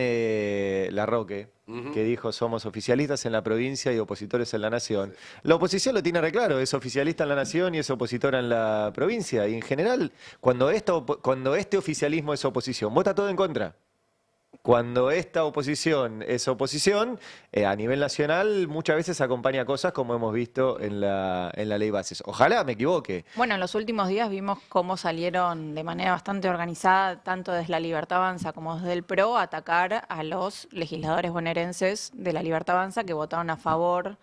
Larroque, que dijo somos oficialistas en la provincia y opositores en la nación, la oposición lo tiene re claro, es oficialista en la nación y es opositora en la provincia. Y en general, cuando este oficialismo es oposición, vota todo en contra. cuando esta oposición es oposición, a nivel nacional muchas veces acompaña cosas como hemos visto en la ley bases. Ojalá me equivoque. Bueno, en los últimos días vimos cómo salieron de manera bastante organizada, tanto desde la Libertad Avanza como desde el PRO, a atacar a los legisladores bonaerenses de la Libertad Avanza que votaron a favor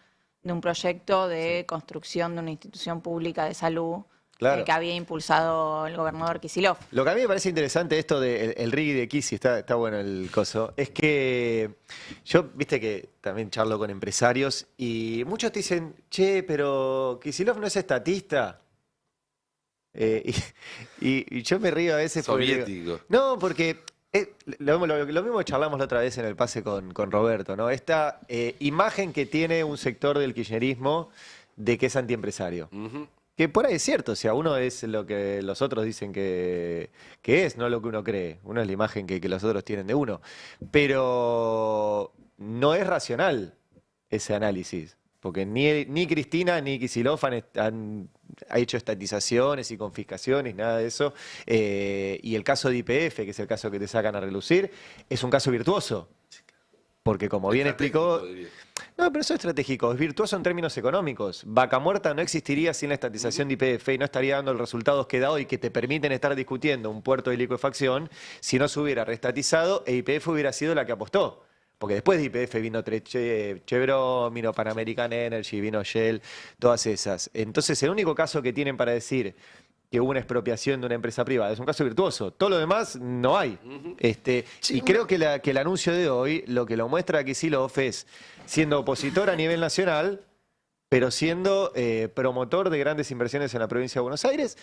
de un proyecto de construcción de una institución pública de salud. Claro. Que había impulsado el gobernador Kicillof. Lo que a mí me parece interesante esto del el Riggi de Kisi, está bueno el coso, es que yo, viste que también charlo con empresarios y muchos te dicen, che, pero Kicillof no es estatista. Y yo me río a veces Soviético. no, porque lo mismo que charlamos la otra vez en el pase con Roberto, ¿no? Esta imagen que tiene un sector del kirchnerismo de que es antiempresario. Que por ahí es cierto, o sea, uno es lo que los otros dicen que es, no lo que uno cree. Uno es la imagen que los otros tienen de uno. Pero no es racional ese análisis, porque ni Cristina ni Kicillof han hecho estatizaciones y confiscaciones, nada de eso. Y el caso de YPF, que es el caso que te sacan a relucir, es un caso virtuoso. Porque como bien explicó... No, pero eso es estratégico, es virtuoso en términos económicos. Vaca Muerta no existiría sin la estatización de YPF y no estaría dando los resultados que da hoy, que te permiten estar discutiendo un puerto de liquefacción, si no se hubiera reestatizado e YPF hubiera sido la que apostó. Porque después de YPF vino Chevron, vino Pan American Energy, vino Shell, todas esas. Entonces el único caso que tienen para decir que hubo una expropiación de una empresa privada es un caso virtuoso. Todo lo demás no hay. Y creo que el anuncio de hoy lo que lo muestra a Kicillof es siendo opositor a nivel nacional, pero siendo promotor de grandes inversiones en la provincia de Buenos Aires.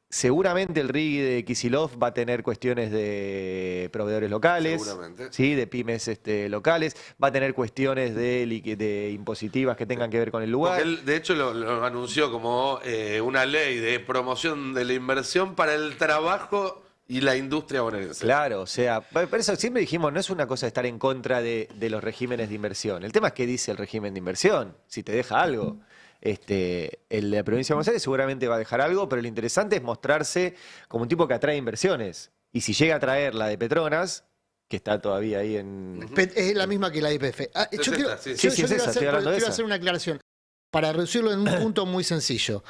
Seguramente el Riggi de Kicillof va a tener cuestiones de proveedores locales, ¿sí? De pymes locales, va a tener cuestiones de impositivas que tengan que ver con el lugar. Porque él, de hecho, lo anunció como una ley de promoción de la inversión para el trabajo y la industria bonaerense. Claro, o sea, por eso siempre dijimos, no es una cosa de estar en contra de los regímenes de inversión. El tema es qué dice el régimen de inversión, si te deja algo. El de la provincia de Buenos Aires seguramente va a dejar algo, pero lo interesante es mostrarse como un tipo que atrae inversiones. Y si llega a traer la de Petronas, que está todavía ahí en... Es la misma que la IPF. Yo quiero hacer una aclaración para reducirlo en un punto muy sencillo.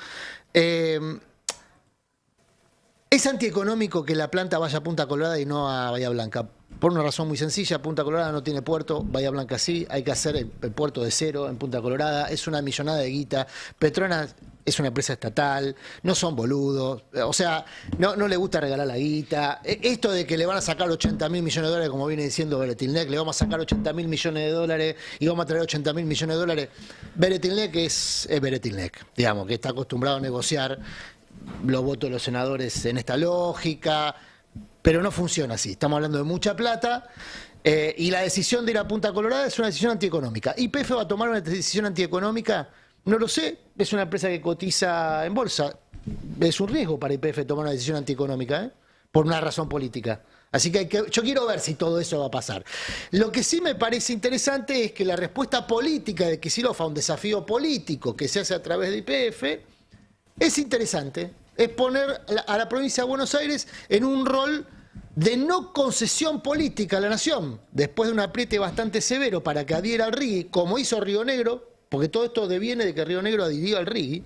Es antieconómico que la planta vaya a Punta Colorada y no a Bahía Blanca. Por una razón muy sencilla, Punta Colorada no tiene puerto, Bahía Blanca sí, hay que hacer el puerto de cero en Punta Colorada, es una millonada de guita. Petronas es una empresa estatal, no son boludos, o sea, no le gusta regalar la guita. Esto de que le van a sacar 80.000 millones de dólares, como viene diciendo Beretilnec, le vamos a sacar 80.000 millones de dólares y vamos a traer 80.000 millones de dólares. Beretilnec es Beretilnec, digamos, que está acostumbrado a negociar los votos de los senadores en esta lógica, pero no funciona así. Estamos hablando de mucha plata y la decisión de ir a Punta Colorada es una decisión antieconómica. ¿YPF va a tomar una decisión antieconómica? No lo sé. Es una empresa que cotiza en bolsa. Es un riesgo para YPF tomar una decisión antieconómica, por una razón política. Así que yo quiero ver si todo eso va a pasar. Lo que sí me parece interesante es que la respuesta política de Kicillof a un desafío político que se hace a través de YPF es interesante. Es poner a la provincia de Buenos Aires en un rol de no concesión política a la nación, después de un apriete bastante severo para que adhiera al Riggi, como hizo Río Negro, porque todo esto deviene de que Río Negro adhirió al Riggi.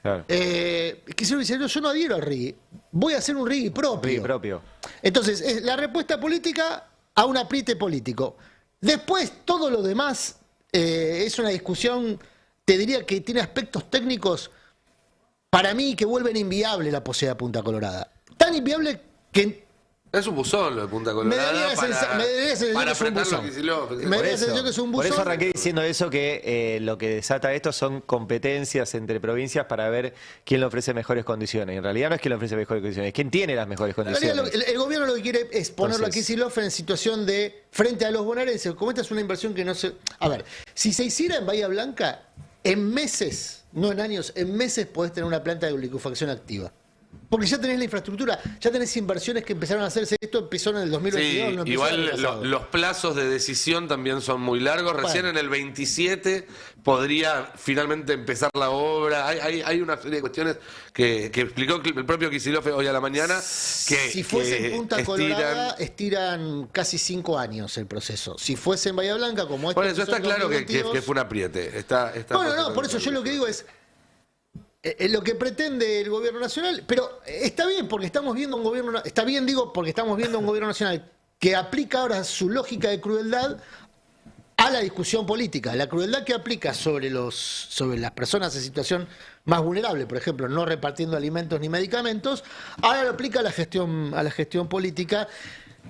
Claro. Quisiera decir, yo no adhiero al Riggi, voy a hacer un Riggi propio. Entonces, es la respuesta política a un apriete político. Después, todo lo demás es una discusión, te diría que tiene aspectos técnicos para mí que vuelven inviable la posibilidad de Punta Colorada. Tan inviable que... Es un buzón lo de Punta Colorada. Para apretarlo a Kicillof. Por eso arranqué diciendo eso, que lo que desata esto son competencias entre provincias para ver quién le ofrece mejores condiciones. En realidad no es quién le ofrece mejores condiciones, es quién tiene las mejores condiciones. El gobierno lo que quiere es ponerlo a Kicillof en situación de frente a los bonaerenses. Como esta es una inversión que no se... A ver, si se hiciera en Bahía Blanca, en meses, no en años, en meses podés tener una planta de liquefacción activa. Porque ya tenés la infraestructura, ya tenés inversiones que empezaron a hacerse. Esto empezó en el 2022. Sí, no empezó el año igual pasado. los plazos de decisión también son muy largos. Recién en el 27 podría finalmente empezar la obra. Hay una serie de cuestiones que explicó el propio Kicillof hoy a la mañana. Que, Si fuese en Punta Colorada, estiran. estiran casi 5 años el proceso. Si fuese en Bahía Blanca, como este Por eso empezó está en claro que 2022, fue un apriete. Está Bueno, no, por eso yo lo que digo es lo que pretende el gobierno nacional, pero está bien porque estamos viendo un gobierno, está bien digo porque estamos viendo un gobierno nacional que aplica ahora su lógica de crueldad a la discusión política. La crueldad que aplica sobre las personas en situación más vulnerable, por ejemplo, no repartiendo alimentos ni medicamentos, ahora lo aplica a la gestión política,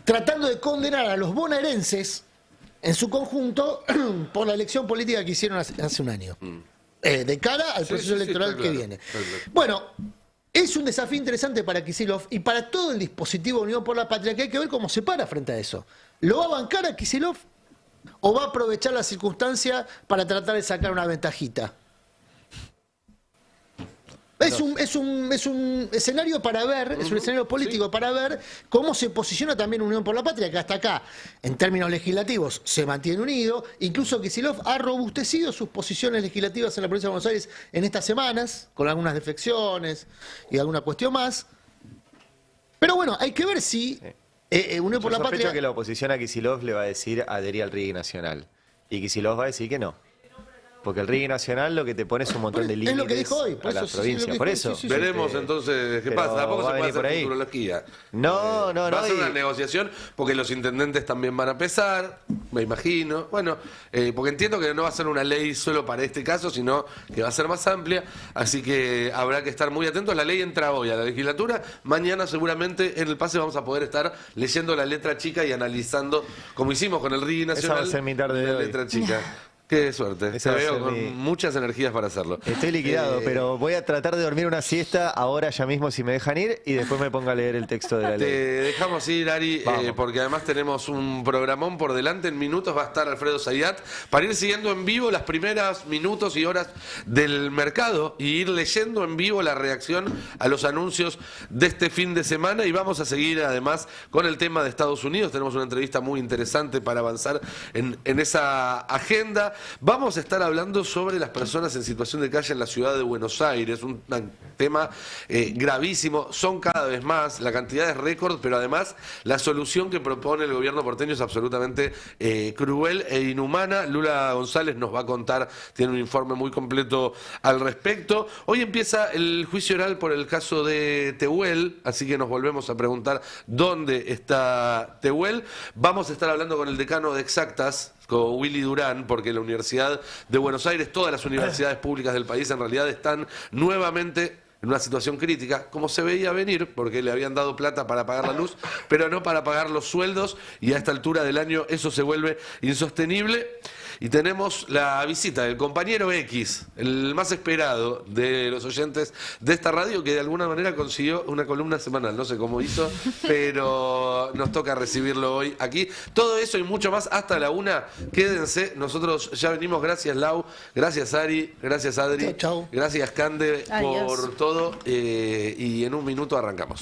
tratando de condenar a los bonaerenses en su conjunto por la elección política que hicieron hace un año. De cara al proceso electoral está que claro, viene. está claro. Bueno, es un desafío interesante para Kicillof y para todo el dispositivo Unión por la Patria, que hay que ver cómo se para frente a eso. ¿Lo va a bancar a Kicillof o va a aprovechar la circunstancia para tratar de sacar una ventajita? Es un escenario para ver, es un escenario político para ver cómo se posiciona también Unión por la Patria, que hasta acá, en términos legislativos, se mantiene unido. Incluso Kicillof ha robustecido sus posiciones legislativas en la provincia de Buenos Aires en estas semanas, con algunas deflexiones y alguna cuestión más. Pero bueno, hay que ver si Unión por Yo la sospecho Patria... que la oposición a Kicillof le va a decir adherir al RIGI nacional. Y Kicillof va a decir que no. Porque el RIGI nacional lo que te pone es un montón de límites Es lo que dijo hoy, por a eso, las sí, provincias. lo que Por dijo, eso. sí, sí, Veremos entonces qué Pero pasa. Tampoco va se a puede venir por hacer ahí. futurología. No, Va a ser y- una negociación porque los intendentes también van a pesar, me imagino. Bueno, porque entiendo que no va a ser una ley solo para este caso, sino que va a ser más amplia. Así que habrá que estar muy atentos. La ley entra hoy a la legislatura. Mañana seguramente en el pase vamos a poder estar leyendo la letra chica y analizando, como hicimos con el RIGI Esa Nacional, va a ser mi tarde de la hoy. letra chica. Qué suerte. Esa Te va a veo ser con mi- muchas energías para hacerlo. Estoy liquidado, pero voy a tratar de dormir una siesta ahora ya mismo si me dejan ir y después me pongo a leer el texto de la Te ley. dejamos ir, Ari, Vamos. porque además tenemos un programón por delante. En minutos va a estar Alfredo Zayat para ir siguiendo en vivo las primeras minutos y horas del mercado y ir leyendo en vivo la reacción a los anuncios de este fin de semana. Y vamos a seguir además con el tema de Estados Unidos. Tenemos una entrevista muy interesante para avanzar en esa agenda. Vamos a estar hablando sobre las personas en situación de calle en la ciudad de Buenos Aires, un tema gravísimo, son cada vez más, la cantidad es récord, pero además la solución que propone el gobierno porteño es absolutamente cruel e inhumana. Lula González nos va a contar, tiene un informe muy completo al respecto. Hoy empieza el juicio oral por el caso de Tehuel, así que nos volvemos a preguntar dónde está Tehuel. Vamos a estar hablando con el decano de Exactas, con Willy Durán, porque la Universidad de Buenos Aires, todas las universidades públicas del país en realidad están nuevamente en una situación crítica, como se veía venir, porque le habían dado plata para pagar la luz, pero no para pagar los sueldos, y a esta altura del año eso se vuelve insostenible. Y tenemos la visita del compañero X, el más esperado de los oyentes de esta radio, que de alguna manera consiguió una columna semanal. No sé cómo hizo, pero nos toca recibirlo hoy aquí. Todo eso y mucho más hasta la 1. Quédense, nosotros ya venimos. Gracias, Lau. Gracias, Ari. Gracias, Adri. Chau, chau. Gracias, Cande, Adiós. por todo. Y en un minuto arrancamos.